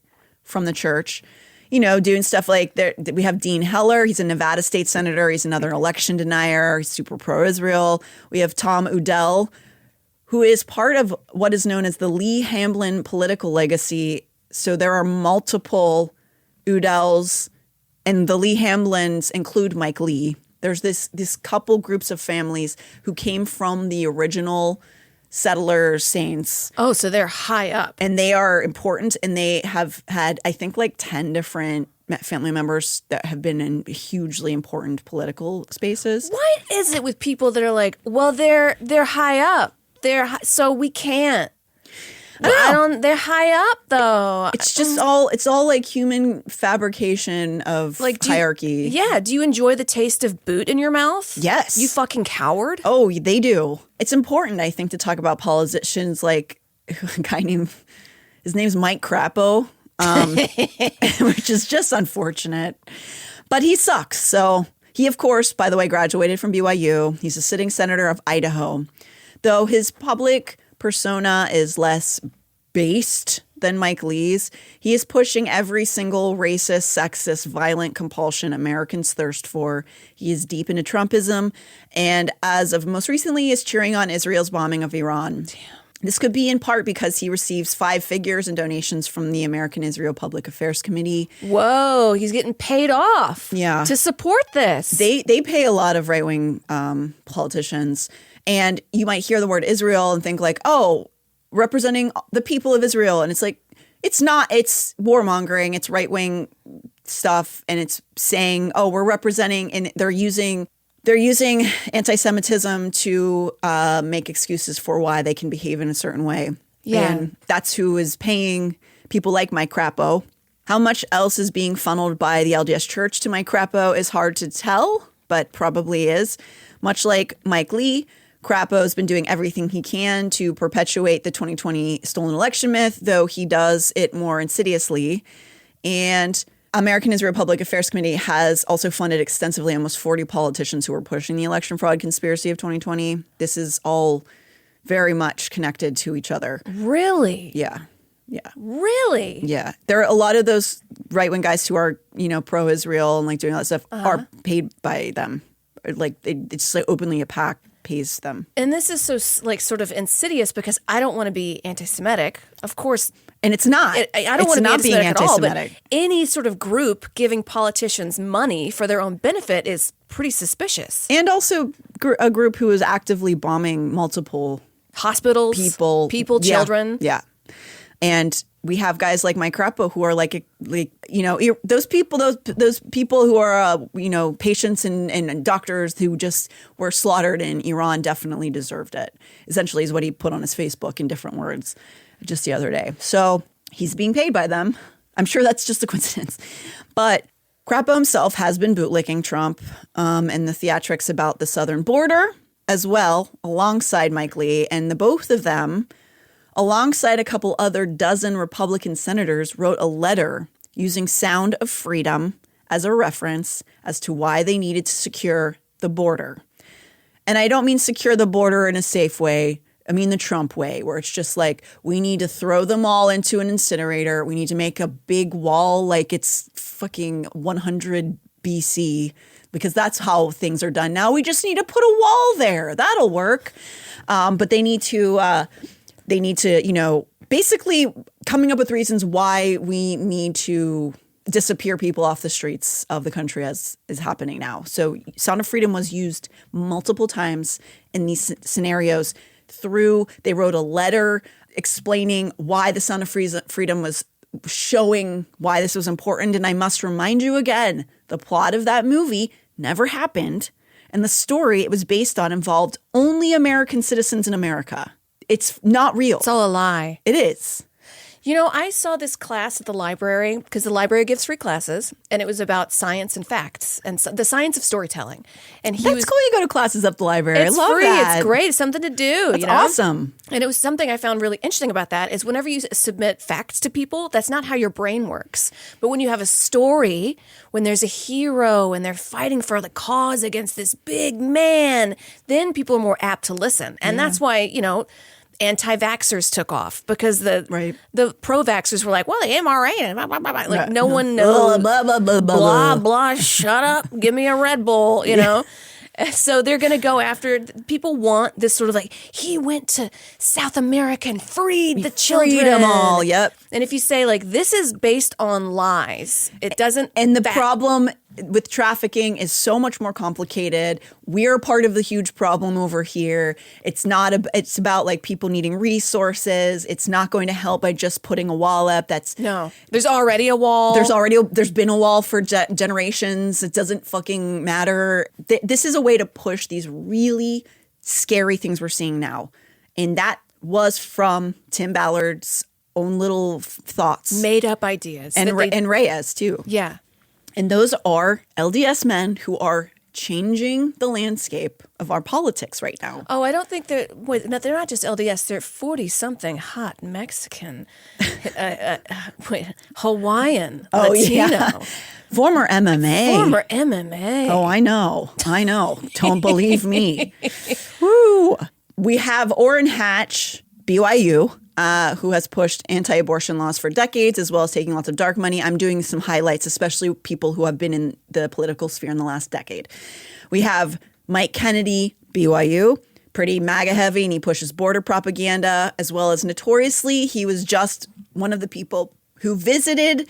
from the church, you know, doing stuff like we have Dean Heller. He's a Nevada state senator. He's another election denier. He's super pro-Israel. We have Tom Udell, who is part of what is known as the Lee Hamblin political legacy. So there are multiple Udells, and the Lee Hamblins include Mike Lee. There's this couple groups of families who came from the original settlers, saints. Oh, so they're high up. And they are important, and they have had, I think, like 10 different family members that have been in hugely important political spaces. What is it with people that are like, well, they're high up. So we can't. They're high up though. It's just it's all like human fabrication of like hierarchy. Do you enjoy the taste of boot in your mouth? Yes. You fucking coward. Oh, they do. It's important, I think, to talk about politicians like a guy named, his name's Mike Crapo, which is just unfortunate. But he sucks. So he, of course, by the way, graduated from BYU. He's a sitting senator of Idaho. Though his public persona is less based than Mike Lee's, he is pushing every single racist, sexist, violent compulsion Americans thirst for. He is deep into Trumpism, and as of most recently, he is cheering on Israel's bombing of Iran. Damn. This could be in part because he receives 5 figures in donations from the American Israel Public Affairs Committee. Whoa, he's getting paid off to support this. They pay a lot of right-wing politicians. And you might hear the word Israel and think like, oh, representing the people of Israel. And it's like, it's not. It's warmongering. It's right-wing stuff. And it's saying, oh, we're representing, and they're using anti-Semitism to make excuses for why they can behave in a certain way. Yeah. And that's who is paying people like Mike Crapo. How much else is being funneled by the LDS Church to Mike Crapo is hard to tell, but probably is. Much like Mike Lee, Crapo's been doing everything he can to perpetuate the 2020 stolen election myth, though he does it more insidiously. And American Israel Public Affairs Committee has also funded extensively almost 40 politicians who were pushing the election fraud conspiracy of 2020. This is all very much connected to each other. Really? Yeah. Yeah. Really? Yeah. There are a lot of those right-wing guys who are, pro-Israel and like doing all that stuff are paid by them. Like it's like openly a PAC pays them. And this is so like sort of insidious because I don't want to be anti-Semitic. Of course. And it's not. I don't want to be being anti-Semitic at all, but anti-Semitic. any sort of group giving politicians money for their own benefit is pretty suspicious. And also a group who is actively bombing multiple hospitals, people, Yeah. children. Yeah. And we have guys like Mike Rappo who are like those people who are patients and doctors who just were slaughtered in Iran definitely deserved it. Essentially, is what he put on his Facebook in different words just the other day. So he's being paid by them. I'm sure that's just a coincidence, but Rappo himself has been bootlicking Trump and the theatrics about the southern border as well, alongside Mike Lee, and the both of them, alongside a couple other dozen Republican senators, wrote a letter using Sound of Freedom as a reference as to why they needed to secure the border. And I don't mean secure the border in a safe way. I mean the Trump way, where it's just like, we need to throw them all into an incinerator. We need to make a big wall like it's fucking 100 BC, because that's how things are done now. We just need to put a wall there. That'll work. But they need to, basically coming up with reasons why we need to disappear people off the streets of the country as is happening now. So Sound of Freedom was used multiple times in these scenarios. They wrote a letter explaining why the Sound of Freedom was showing why this was important. And I must remind you again, the plot of that movie never happened. And the story it was based on involved only American citizens in America. It's not real. It's all a lie. It is. I saw this class at the library because the library gives free classes, and it was about science and facts and the science of storytelling. And That's cool. You go to classes up the library. It's I love free. that. It's great. It's something to do. That's awesome. And it was something I found really interesting about that is whenever you submit facts to people, that's not how your brain works. But when you have a story, when there's a hero and they're fighting for the cause against this big man, then people are more apt to listen. And that's why, anti-vaxxers took off because the pro-vaxxers were like, well, the mRNA, and blah, blah, blah, blah. Like no one knows, blah, blah, shut up, give me a Red Bull, you know? So they're going to go after, people want this sort of like, he went to South America and freed the children. Freed them all, yep. And if you say like, this is based on lies, it doesn't. And the problem with trafficking is so much more complicated. We're part of the huge problem over here. It's about like people needing resources. It's not going to help by just putting a wall up. No, there's already a wall. There's been a wall for generations. It doesn't fucking matter. This is a way to push these really scary things we're seeing now. And that was from Tim Ballard's own little thoughts. Made up ideas. And Reyes too. Yeah. And those are LDS men who are changing the landscape of our politics right now. Oh, I don't think they're not just LDS. They're 40-something hot Mexican, Hawaiian, Latino. Yeah. Former MMA. Oh, I know. Don't believe me. Woo. We have Orrin Hatch, BYU, who has pushed anti-abortion laws for decades, as well as taking lots of dark money. I'm doing some highlights, especially people who have been in the political sphere in the last decade. We have Mike Kennedy, BYU, pretty MAGA heavy, and he pushes border propaganda, as well as notoriously, he was just one of the people who visited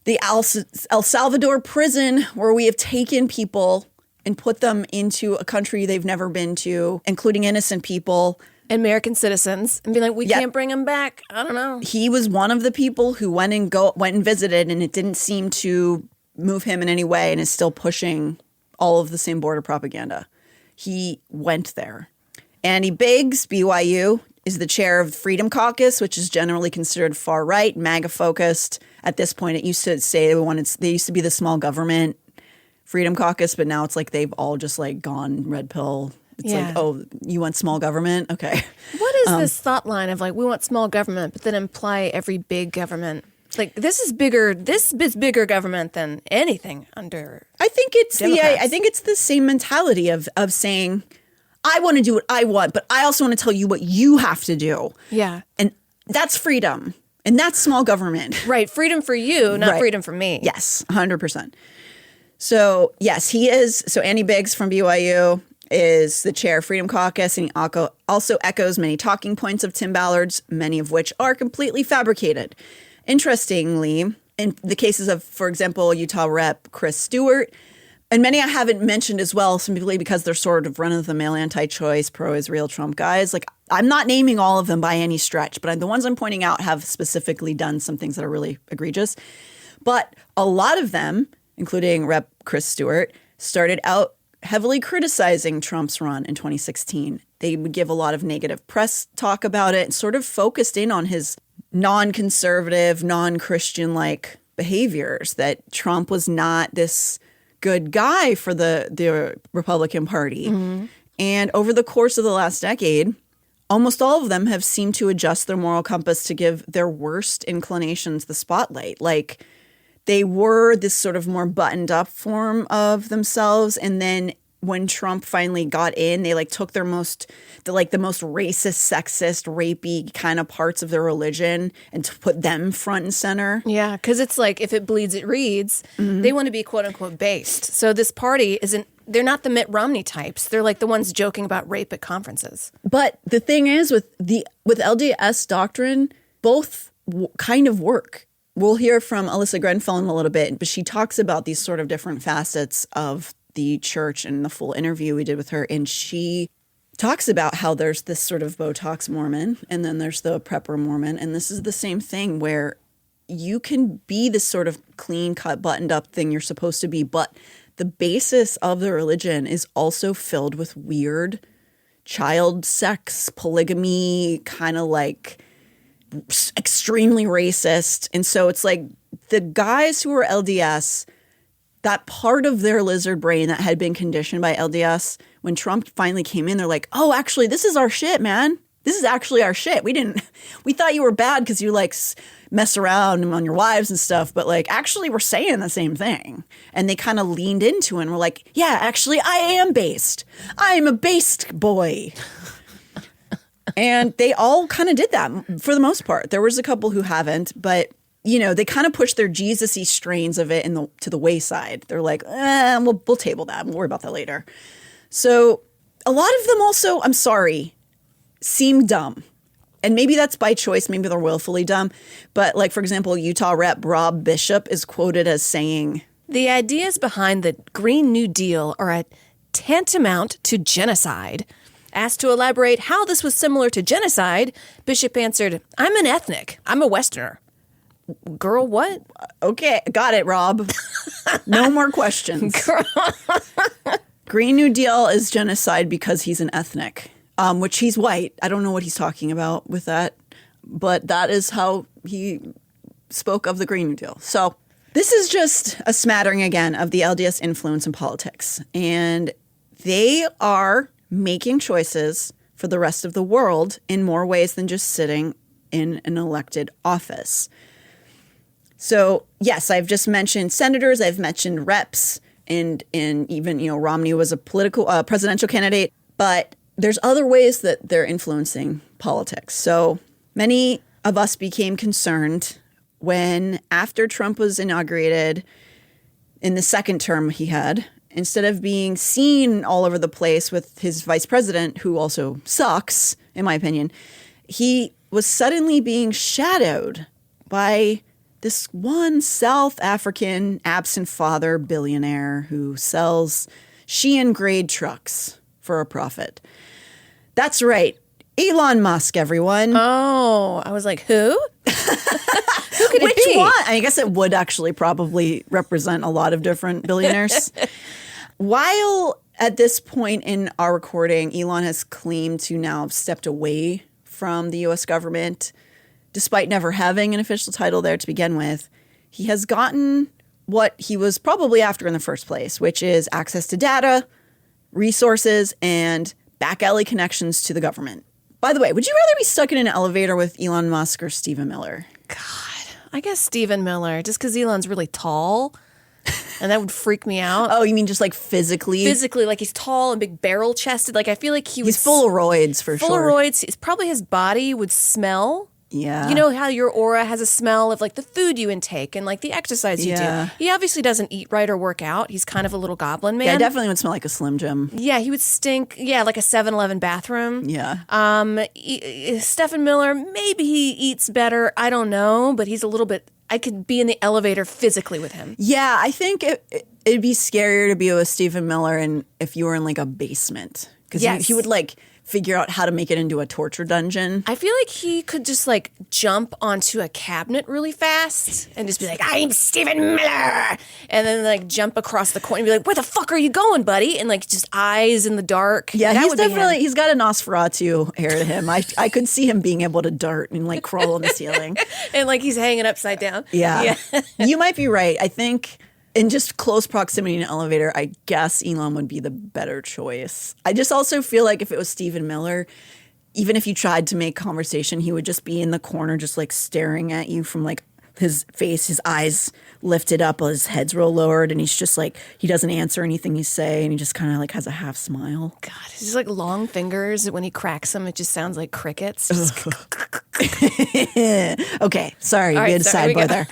the El Salvador prison, where we have taken people and put them into a country they've never been to, including innocent people. American citizens, and be like, we can't bring them back. I don't know. He was one of the people who went and visited, and it didn't seem to move him in any way, and is still pushing all of the same border propaganda. He went there. Andy Biggs, BYU, is the chair of the Freedom Caucus, which is generally considered far right, MAGA focused. At this point, it used to say they used to be the small government Freedom Caucus, but now it's like they've all just like gone red pill. It's like, oh, you want small government? Okay. What is this thought line of like, we want small government, but then imply every big government Like, this is bigger. This is bigger government than anything under. I think it's Democrats. I think it's the same mentality of saying, I want to do what I want, but I also want to tell you what you have to do. Yeah. And that's freedom. And that's small government. Right. Freedom for you, not Right. freedom for me. Yes, 100%. So, yes, he is. So, Andy Biggs from BYU is the chair of Freedom Caucus, and he also echoes many talking points of Tim Ballard's, many of which are completely fabricated. Interestingly, in the cases of, for example, Utah Rep. Chris Stewart, and many I haven't mentioned as well, simply because they're sort of run-of-the-mill anti-choice, pro-Israel Trump guys. Like, I'm not naming all of them by any stretch, but the ones I'm pointing out have specifically done some things that are really egregious. But a lot of them, including Rep. Chris Stewart, started out heavily criticizing Trump's run in 2016. They would give a lot of negative press talk about it and sort of focused in on his non-conservative, non-Christian-like behaviors, that Trump was not this good guy for the Republican Party. Mm-hmm. And over the course of the last decade, almost all of them have seemed to adjust their moral compass to give their worst inclinations the spotlight. Like, they were this sort of more buttoned up form of themselves. And then when Trump finally got in, they like took the most racist, sexist, rapey kind of parts of their religion and to put them front and center. Yeah, because it's like, if it bleeds, it reads. Mm-hmm. They want to be quote unquote based. So this party they're not the Mitt Romney types. They're like the ones joking about rape at conferences. But the thing is, with LDS doctrine, both kind of work. We'll hear from Alyssa Grenfell in a little bit, but she talks about these sort of different facets of the church in the full interview we did with her. And she talks about how there's this sort of Botox Mormon, and then there's the prepper Mormon. And this is the same thing where you can be this sort of clean cut, buttoned up thing you're supposed to be, but the basis of the religion is also filled with weird child sex, polygamy, kind of like extremely racist. And so it's like the guys who are LDS, that part of their lizard brain that had been conditioned by LDS, when Trump finally came in, they're like, oh, actually, this is our shit, man. This is actually our shit. We thought you were bad because you like mess around on your wives and stuff, but like actually we're saying the same thing. And they kind of leaned into it and were like, yeah, actually I am based. I am a based boy. And they all kind of did that for the most part. There was a couple who haven't, but you know, they kind of pushed their Jesus-y strains of it to the wayside. They're like, we'll table that. We'll worry about that later. So a lot of them also, I'm sorry, seem dumb. And maybe that's by choice. Maybe they're willfully dumb. But like, for example, Utah Rep. Rob Bishop is quoted as saying, the ideas behind the Green New Deal are a tantamount to genocide. Asked to elaborate how this was similar to genocide, Bishop answered, I'm an ethnic. I'm a Westerner. Girl, what? Okay, got it, Rob. No more questions. Green New Deal is genocide because he's an ethnic, which he's white. I don't know what he's talking about with that, but that is how he spoke of the Green New Deal. So this is just a smattering again of the LDS influence in politics. And they are making choices for the rest of the world in more ways than just sitting in an elected office. So, yes, I've just mentioned senators, I've mentioned reps, and even, Romney was a presidential candidate, but there's other ways that they're influencing politics. So many of us became concerned when, after Trump was inaugurated in the second term he had, instead of being seen all over the place with his vice president, who also sucks, in my opinion, he was suddenly being shadowed by this one South African absent father billionaire who sells Shein-grade trucks for a profit. That's right. Elon Musk, everyone. Oh, I was like, who? Who could it be? Which one? I guess it would actually probably represent a lot of different billionaires. While at this point in our recording, Elon has claimed to now have stepped away from the U.S. government, despite never having an official title there to begin with, he has gotten what he was probably after in the first place, which is access to data, resources, and back alley connections to the government. By the way, would you rather be stuck in an elevator with Elon Musk or Stephen Miller? God, I guess Stephen Miller, just because Elon's really tall. And that would freak me out. Oh, you mean just like physically? Physically, like he's tall and big barrel chested. Like I feel like he's full of roids for sure. Full of roids. Probably his body would smell. Yeah. You know how your aura has a smell of like the food you intake and like the exercise you do. He obviously doesn't eat right or work out. He's kind of a little goblin man. Yeah, definitely would smell like a Slim Jim. Yeah, he would stink. Yeah, like a 7-Eleven bathroom. Yeah. Stephen Miller, maybe he eats better. I don't know, but he's a little bit. I could be in the elevator physically with him. Yeah, I think it'd be scarier to be with Stephen Miller and if you were in like a basement. Because he would like figure out how to make it into a torture dungeon. I feel like he could just like jump onto a cabinet really fast and just be like, I'm Stephen Miller. And then like jump across the corner and be like, where the fuck are you going, buddy? And like just eyes in the dark. Yeah, he's got a Nosferatu hair to him. I could see him being able to dart and like crawl on the ceiling. And like he's hanging upside down. Yeah. You might be right. I think in just close proximity in an elevator, I guess Elon would be the better choice. I just also feel like if it was Stephen Miller, even if you tried to make conversation, he would just be in the corner just like staring at you from like his face, his eyes lifted up, his head's real lowered, and he's just like, he doesn't answer anything you say, and he just kind of like has a half smile. God, he's just like long fingers. When he cracks them, it just sounds like crickets. Okay, sorry, we had a sidebar there.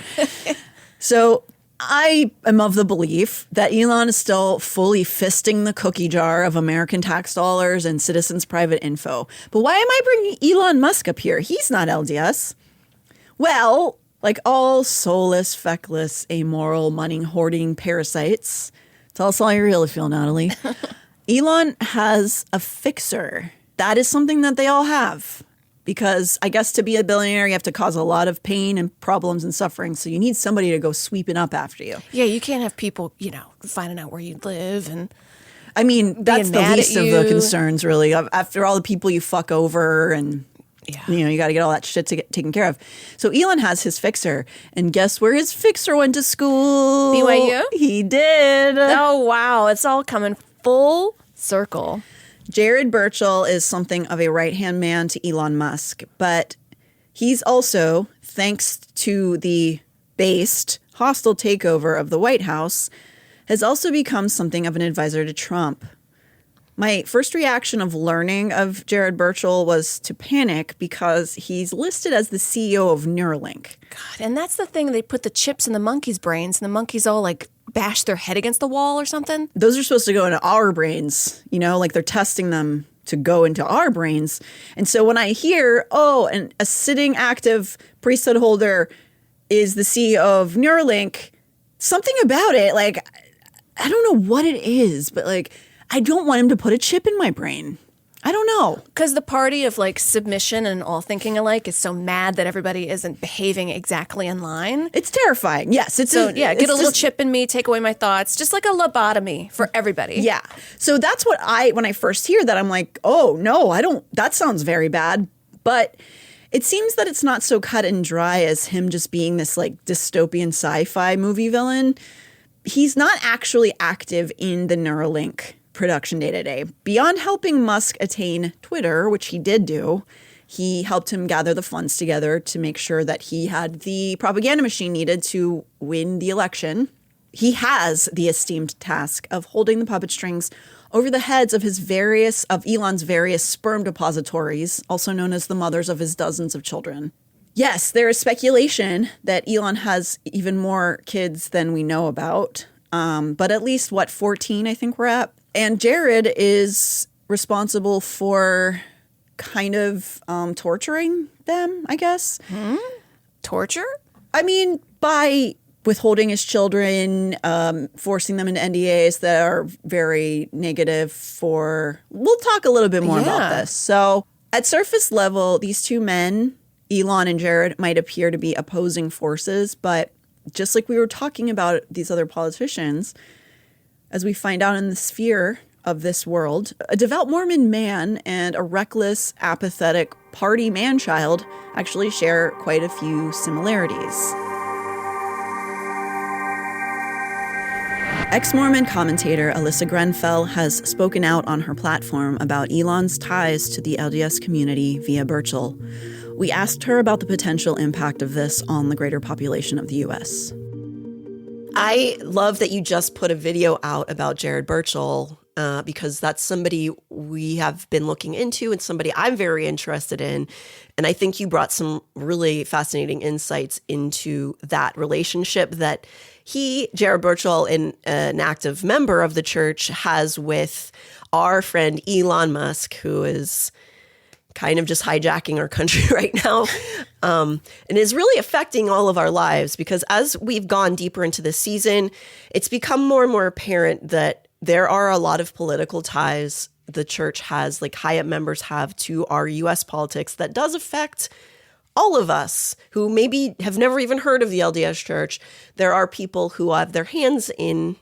So I am of the belief that Elon is still fully fisting the cookie jar of American tax dollars and citizens' private info. But why am I bringing Elon Musk up here? He's not LDS. Well, like all soulless, feckless, amoral, money-hoarding parasites, tell us how you really feel, Natalie. Elon has a fixer. That is something that they all have. Because I guess to be a billionaire, you have to cause a lot of pain and problems and suffering. So you need somebody to go sweeping up after you. Yeah, you can't have people, finding out where you live and I mean, that's the least of the concerns, really. After all the people you fuck over and, you got to get all that shit taken care of. So Elon has his fixer. And guess where his fixer went to school? BYU? He did. Oh, wow. It's all coming full circle. Jared Burchell is something of a right-hand man to Elon Musk, but he's also, thanks to the based, hostile takeover of the White House, has also become something of an advisor to Trump. My first reaction of learning of Jared Burchell was to panic because he's listed as the CEO of Neuralink. God, and that's the thing. They put the chips in the monkeys' brains, and the monkeys all like bash their head against the wall or something. Those are supposed to go into our brains, like they're testing them to go into our brains. And so when I hear, and a sitting active priesthood holder is the CEO of Neuralink, something about it, like, I don't know what it is, but like, I don't want him to put a chip in my brain. I don't know. Because the party of like submission and all thinking alike is so mad that everybody isn't behaving exactly in line. It's terrifying. Yes. Get a little chip in me, take away my thoughts, just like a lobotomy for everybody. Yeah. So that's what when I first hear that, I'm like, oh, no, that sounds very bad. But it seems that it's not so cut and dry as him just being this like dystopian sci-fi movie villain. He's not actually active in the Neuralink production day-to-day. Beyond helping Musk attain Twitter, which he did do, he helped him gather the funds together to make sure that he had the propaganda machine needed to win the election. He has the esteemed task of holding the puppet strings over the heads of Elon's various sperm depositories, also known as the mothers of his dozens of children. Yes, there is speculation that Elon has even more kids than we know about, but at least, 14 I think we're at. And Jared is responsible for kind of torturing them, I guess. Torture? I mean, by withholding his children, forcing them into NDAs that are very negative we'll talk a little bit more about this. So at surface level, these two men, Elon and Jared, might appear to be opposing forces, but just like we were talking about these other politicians, as we find out in the sphere of this world, a devout Mormon man and a reckless, apathetic party man-child actually share quite a few similarities. Ex-Mormon commentator Alyssa Grenfell has spoken out on her platform about Elon's ties to the LDS community via Burchell. We asked her about the potential impact of this on the greater population of the U.S. I love that you just put a video out about Jared Burchell because that's somebody we have been looking into and somebody I'm very interested in. And I think you brought some really fascinating insights into that relationship that Jared Burchell, an active member of the church, has with our friend Elon Musk, who is kind of just hijacking our country right now, and is really affecting all of our lives, because as we've gone deeper into this season, it's become more and more apparent that there are a lot of political ties the church has, like high-up members have, to our U.S. politics that does affect all of us who maybe have never even heard of the LDS church. There are people who have their hands in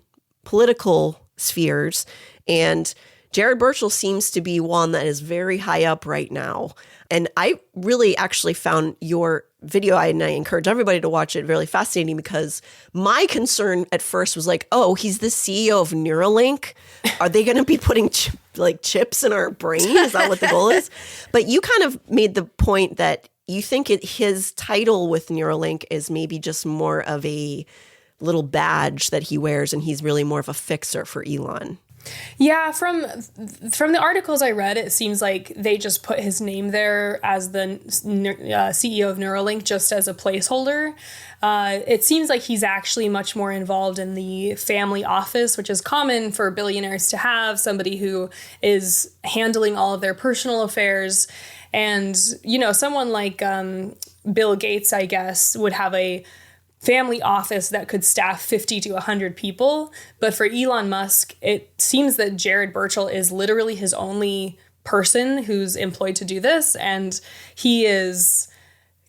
political spheres, and Jared Burchell seems to be one that is very high up right now. And I really actually found your video, and I encourage everybody to watch it, really fascinating, because my concern at first was like, oh, he's the CEO of Neuralink. Are they going to be putting chips in our brain? Is that what the goal is? But you kind of made the point that you think his title with Neuralink is maybe just more of a little badge that he wears, and he's really more of a fixer for Elon. Yeah, from the articles I read, it seems like they just put his name there as the CEO of Neuralink just as a placeholder. It seems like he's actually much more involved in the family office, which is common for billionaires to have, somebody who is handling all of their personal affairs. And, someone like Bill Gates, I guess, would have a family office that could staff 50 to 100 people. But for Elon Musk, it seems that Jared Burchell is literally his only person who's employed to do this. And he is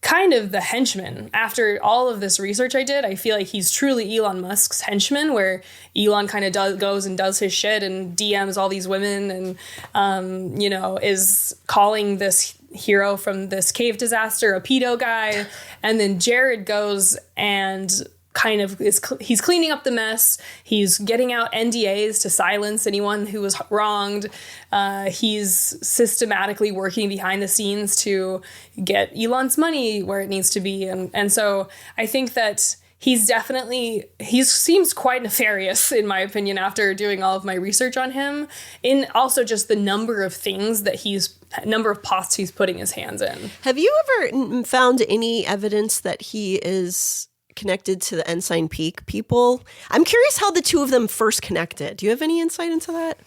kind of the henchman. After all of this research I did, I feel like he's truly Elon Musk's henchman, where Elon kind of goes and does his shit and DMs all these women and, is calling this hero from this cave disaster a pedo guy. And then Jared goes and kind of he's cleaning up the mess. He's getting out NDAs to silence anyone who was wronged. He's systematically working behind the scenes to get Elon's money where it needs to be. And so I think that he seems quite nefarious, in my opinion, after doing all of my research on him, in also just the number of pots he's putting his hands in. Have you ever found any evidence that he is connected to the Ensign Peak people? I'm curious how the two of them first connected. Do you have any insight into that?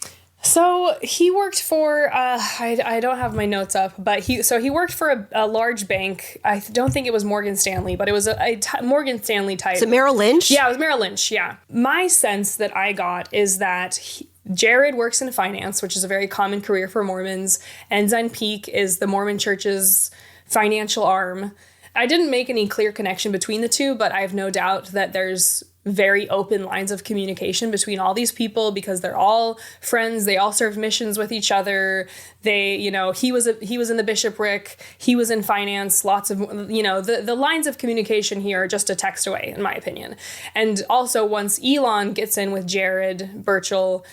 So he worked for, I don't have my notes up, but he worked for a large bank. I don't think it was Morgan Stanley, but it was a Morgan Stanley type. Is it Merrill Lynch? Yeah, it was Merrill Lynch, yeah. My sense that I got is that Jared works in finance, which is a very common career for Mormons. Ensign Peak is the Mormon Church's financial arm. I didn't make any clear connection between the two, but I have no doubt that there's very open lines of communication between all these people, because they're all friends. They all serve missions with each other. They, he was in the bishopric. He was in finance. Lots of, the lines of communication here are just a text away, in my opinion. And also, once Elon gets in with Jared Burchell,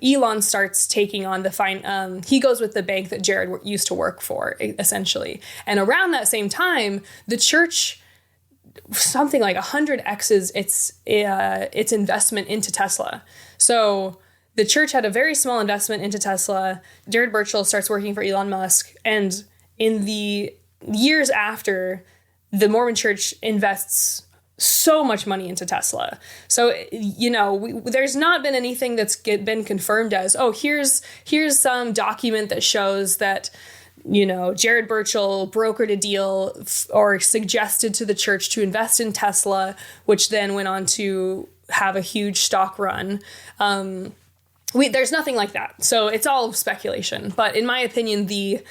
Elon starts taking on he goes with the bank that Jared used to work for, essentially. And around that same time, the church, something like 100x's its investment into Tesla. So the church had a very small investment into Tesla. Jared Burchell starts working for Elon Musk. And in the years after, the Mormon Church invests so much money into Tesla. So, there's not been anything that's been confirmed as, oh, here's some document that shows that Jared Burchell brokered a deal or suggested to the church to invest in Tesla, which then went on to have a huge stock run. There's nothing like that. So it's all speculation. But in my opinion, the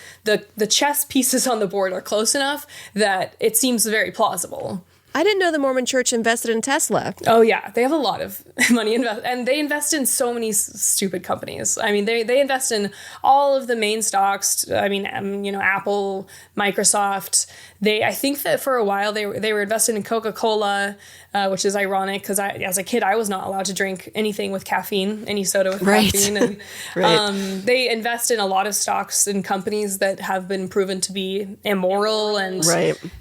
chess pieces on the board are close enough that it seems very plausible. I didn't know the Mormon Church invested in Tesla. Oh, yeah. They have a lot of money and they invest in so many stupid companies. I mean, they invest in all of the main stocks. I mean, Apple, Microsoft. I think that for a while they were invested in Coca-Cola, which is ironic because as a kid I was not allowed to drink anything with caffeine, any soda with caffeine. And they invest in a lot of stocks in companies that have been proven to be immoral and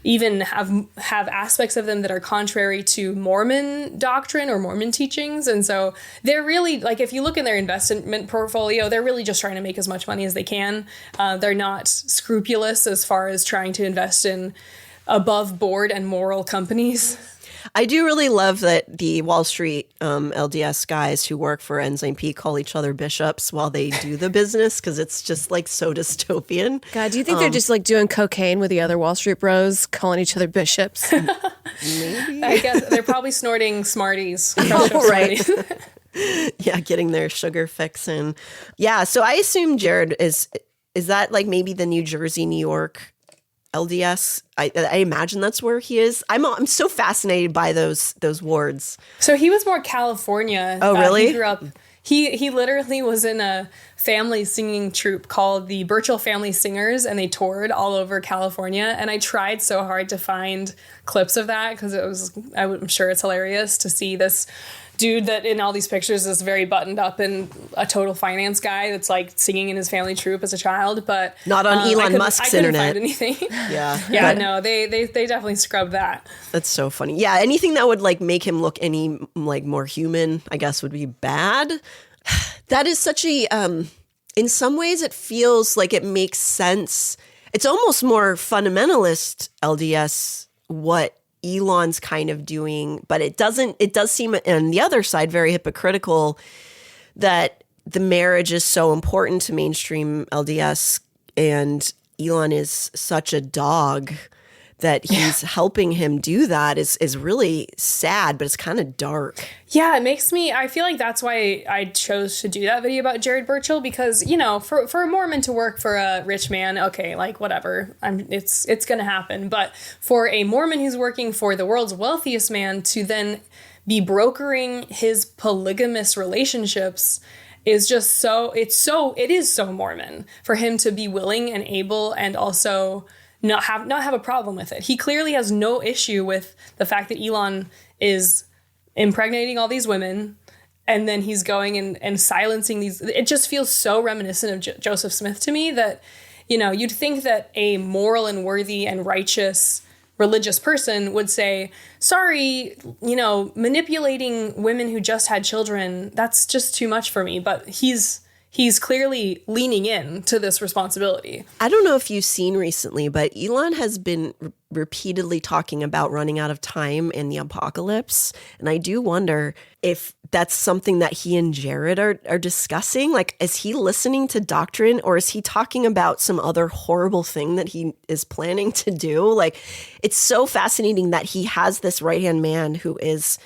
even have aspects of them that are contrary to Mormon doctrine or Mormon teachings. And so they're really, like, if you look in their investment portfolio, they're really just trying to make as much money as they can. They're not scrupulous as far as trying to invest in above board and moral companies. I do really love that the Wall Street LDS guys who work for Ensign Peak call each other bishops while they do the business, because it's just like so dystopian. God, do you think they're just like doing cocaine with the other Wall Street bros, calling each other bishops? Maybe. I guess they're probably snorting Smarties. Right. Yeah, getting their sugar fix in. Yeah, so I assume Jared is that like maybe the New Jersey, New York LDS? I imagine that's where he is. I'm so fascinated by those wards. So he was more California. Oh, really? He grew up. He literally was in a family singing troupe called the Burchell Family Singers, and they toured all over California. And I tried so hard to find clips of that because I'm sure it's hilarious to see this dude that in all these pictures is very buttoned up and a total finance guy that's like singing in his family troupe as a child, but not on Elon Musk's internet. I couldn't find anything. Yeah. No, they definitely scrubbed that. That's so funny. Yeah, anything that would like make him look any like more human, I guess, would be bad. That is such a in some ways it feels like it makes sense. It's almost more fundamentalist LDS what Elon's kind of doing, but it does seem on the other side very hypocritical that the marriage is so important to mainstream LDS and Elon is such a dog that he's helping him do that is really sad, but it's kind of dark. Yeah, I feel like that's why I chose to do that video about Jared Burchell, because, you know, for a Mormon to work for a rich man, okay, like whatever, it's going to happen. But for a Mormon who's working for the world's wealthiest man to then be brokering his polygamous relationships is just it is so Mormon for him to be willing and able and also not have a problem with it. He clearly has no issue with the fact that Elon is impregnating all these women and then he's going and silencing these. It just feels so reminiscent of Joseph Smith to me that, you know, you'd think that a moral and worthy and righteous religious person would say, sorry, you know, manipulating women who just had children, that's just too much for me. But he's clearly leaning in to this responsibility. I don't know if you've seen recently, but Elon has been repeatedly talking about running out of time in the apocalypse. And I do wonder if that's something that he and Jared are discussing. Like, is he listening to doctrine or is he talking about some other horrible thing that he is planning to do? Like, it's so fascinating that he has this right-hand man who is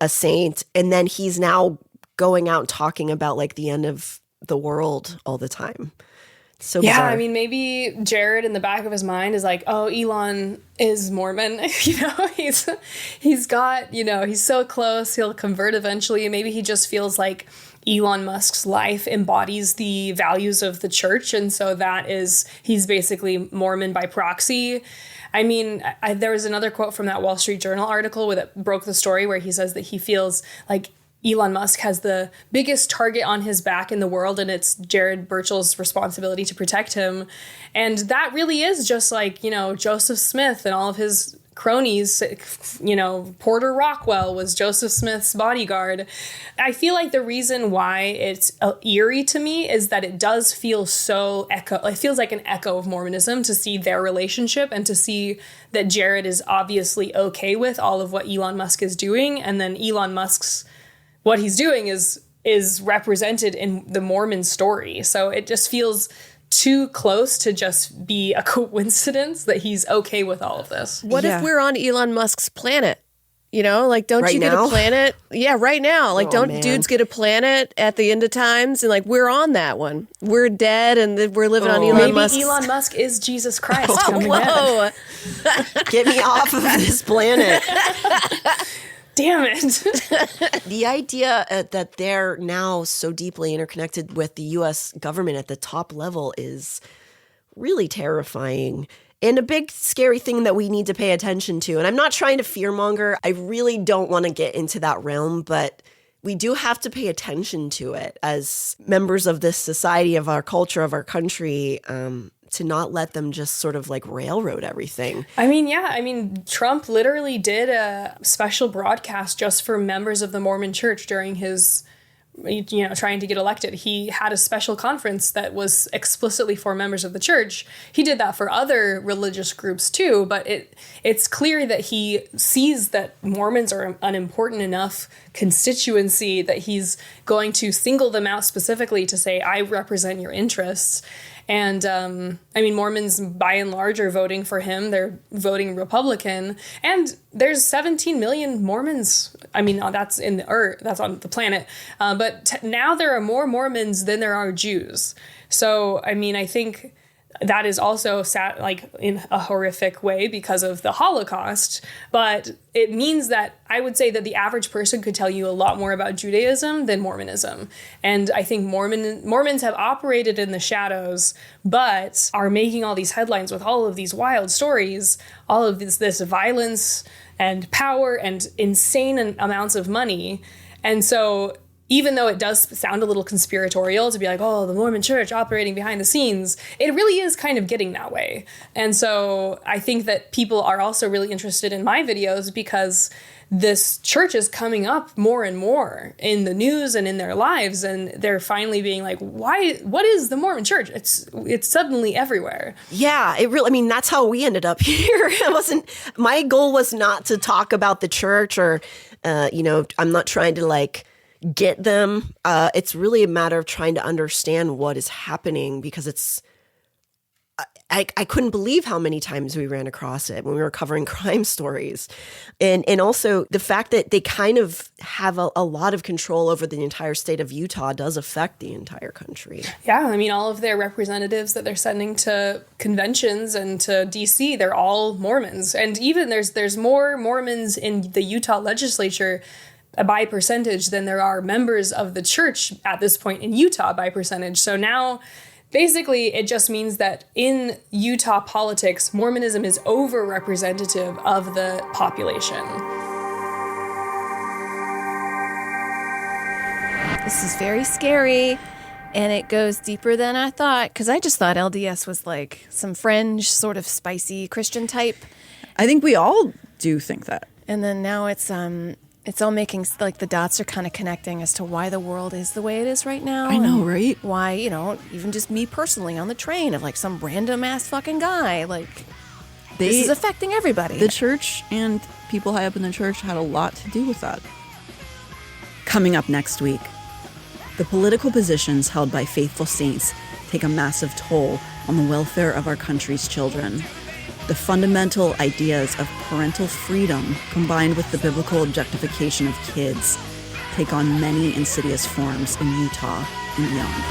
a saint. And then he's now going out and talking about like the end of the world all the time. So yeah, bizarre. I mean, maybe Jared in the back of his mind is like, oh, Elon is Mormon. You know, he's got, you know, he's so close, he'll convert eventually. Maybe he just feels like Elon Musk's life embodies the values of the church. And so he's basically Mormon by proxy. I mean, there was another quote from that Wall Street Journal article that broke the story where he says that he feels like Elon Musk has the biggest target on his back in the world, and it's Jared Burchell's responsibility to protect him. And that really is just like, you know, Joseph Smith and all of his cronies. You know, Porter Rockwell was Joseph Smith's bodyguard. I feel like the reason why it's eerie to me is that it does feel so it feels like an echo of Mormonism to see their relationship and to see that Jared is obviously okay with all of what Elon Musk is doing, and then Elon Musk's what he's doing is represented in the Mormon story. So it just feels too close to just be a coincidence that he's okay with all of this. What if we're on Elon Musk's planet? You know, like, don't right you get now? A planet? Yeah, right now. Like, don't dudes get a planet at the end of times? And like, we're on that one. We're dead and we're living on Elon Musk. Maybe Elon Musk is Jesus Christ. Whoa. Get me off of this planet. Damn it. The idea that they're now so deeply interconnected with the U.S. government at the top level is really terrifying. And a big scary thing that we need to pay attention to. And I'm not trying to fearmonger. I really don't want to get into that realm, but we do have to pay attention to it as members of this society, of our culture, of our country, to not let them just sort of like railroad everything. I mean, Trump literally did a special broadcast just for members of the Mormon Church during his, trying to get elected. He had a special conference that was explicitly for members of the church. He did that for other religious groups too, but it's clear that he sees that Mormons are an important enough constituency that he's going to single them out specifically to say, I represent your interests. And, Mormons, by and large, are voting for him. They're voting Republican. And there's 17 million Mormons. That's in the earth. That's on the planet. But now there are more Mormons than there are Jews. So, I think that is also sad, like in a horrific way because of the Holocaust. But it means that I would say that the average person could tell you a lot more about Judaism than Mormonism. And I think Mormons have operated in the shadows, but are making all these headlines with all of these wild stories, all of this violence and power and insane amounts of money. And so even though it does sound a little conspiratorial to be like, oh, the Mormon Church operating behind the scenes, it really is kind of getting that way. And so I think that people are also really interested in my videos because this church is coming up more and more in the news and in their lives. And they're finally being like, what is the Mormon Church? It's suddenly everywhere. Yeah, that's how we ended up here. My goal was not to talk about the church or, I'm not trying to get them. It's really a matter of trying to understand what is happening because I couldn't believe how many times we ran across it when we were covering crime stories. And also the fact that they kind of have a lot of control over the entire state of Utah does affect the entire country. Yeah, all of their representatives that they're sending to conventions and to DC, they're all Mormons. And even there's more Mormons in the Utah legislature by percentage than there are members of the church at this point in Utah by percentage. So now, basically, it just means that in Utah politics, Mormonism is over-representative of the population. This is very scary, and it goes deeper than I thought, because I just thought LDS was like some fringe, sort of spicy Christian type. I think we all do think that. And then now it's all making, the dots are kind of connecting as to why the world is the way it is right now. I know, right? Why, even just me personally on the train of some random ass fucking guy, this is affecting everybody. The church and people high up in the church had a lot to do with that. Coming up next week, the political positions held by faithful saints take a massive toll on the welfare of our country's children. The fundamental ideas of parental freedom combined with the biblical objectification of kids take on many insidious forms in Utah and beyond.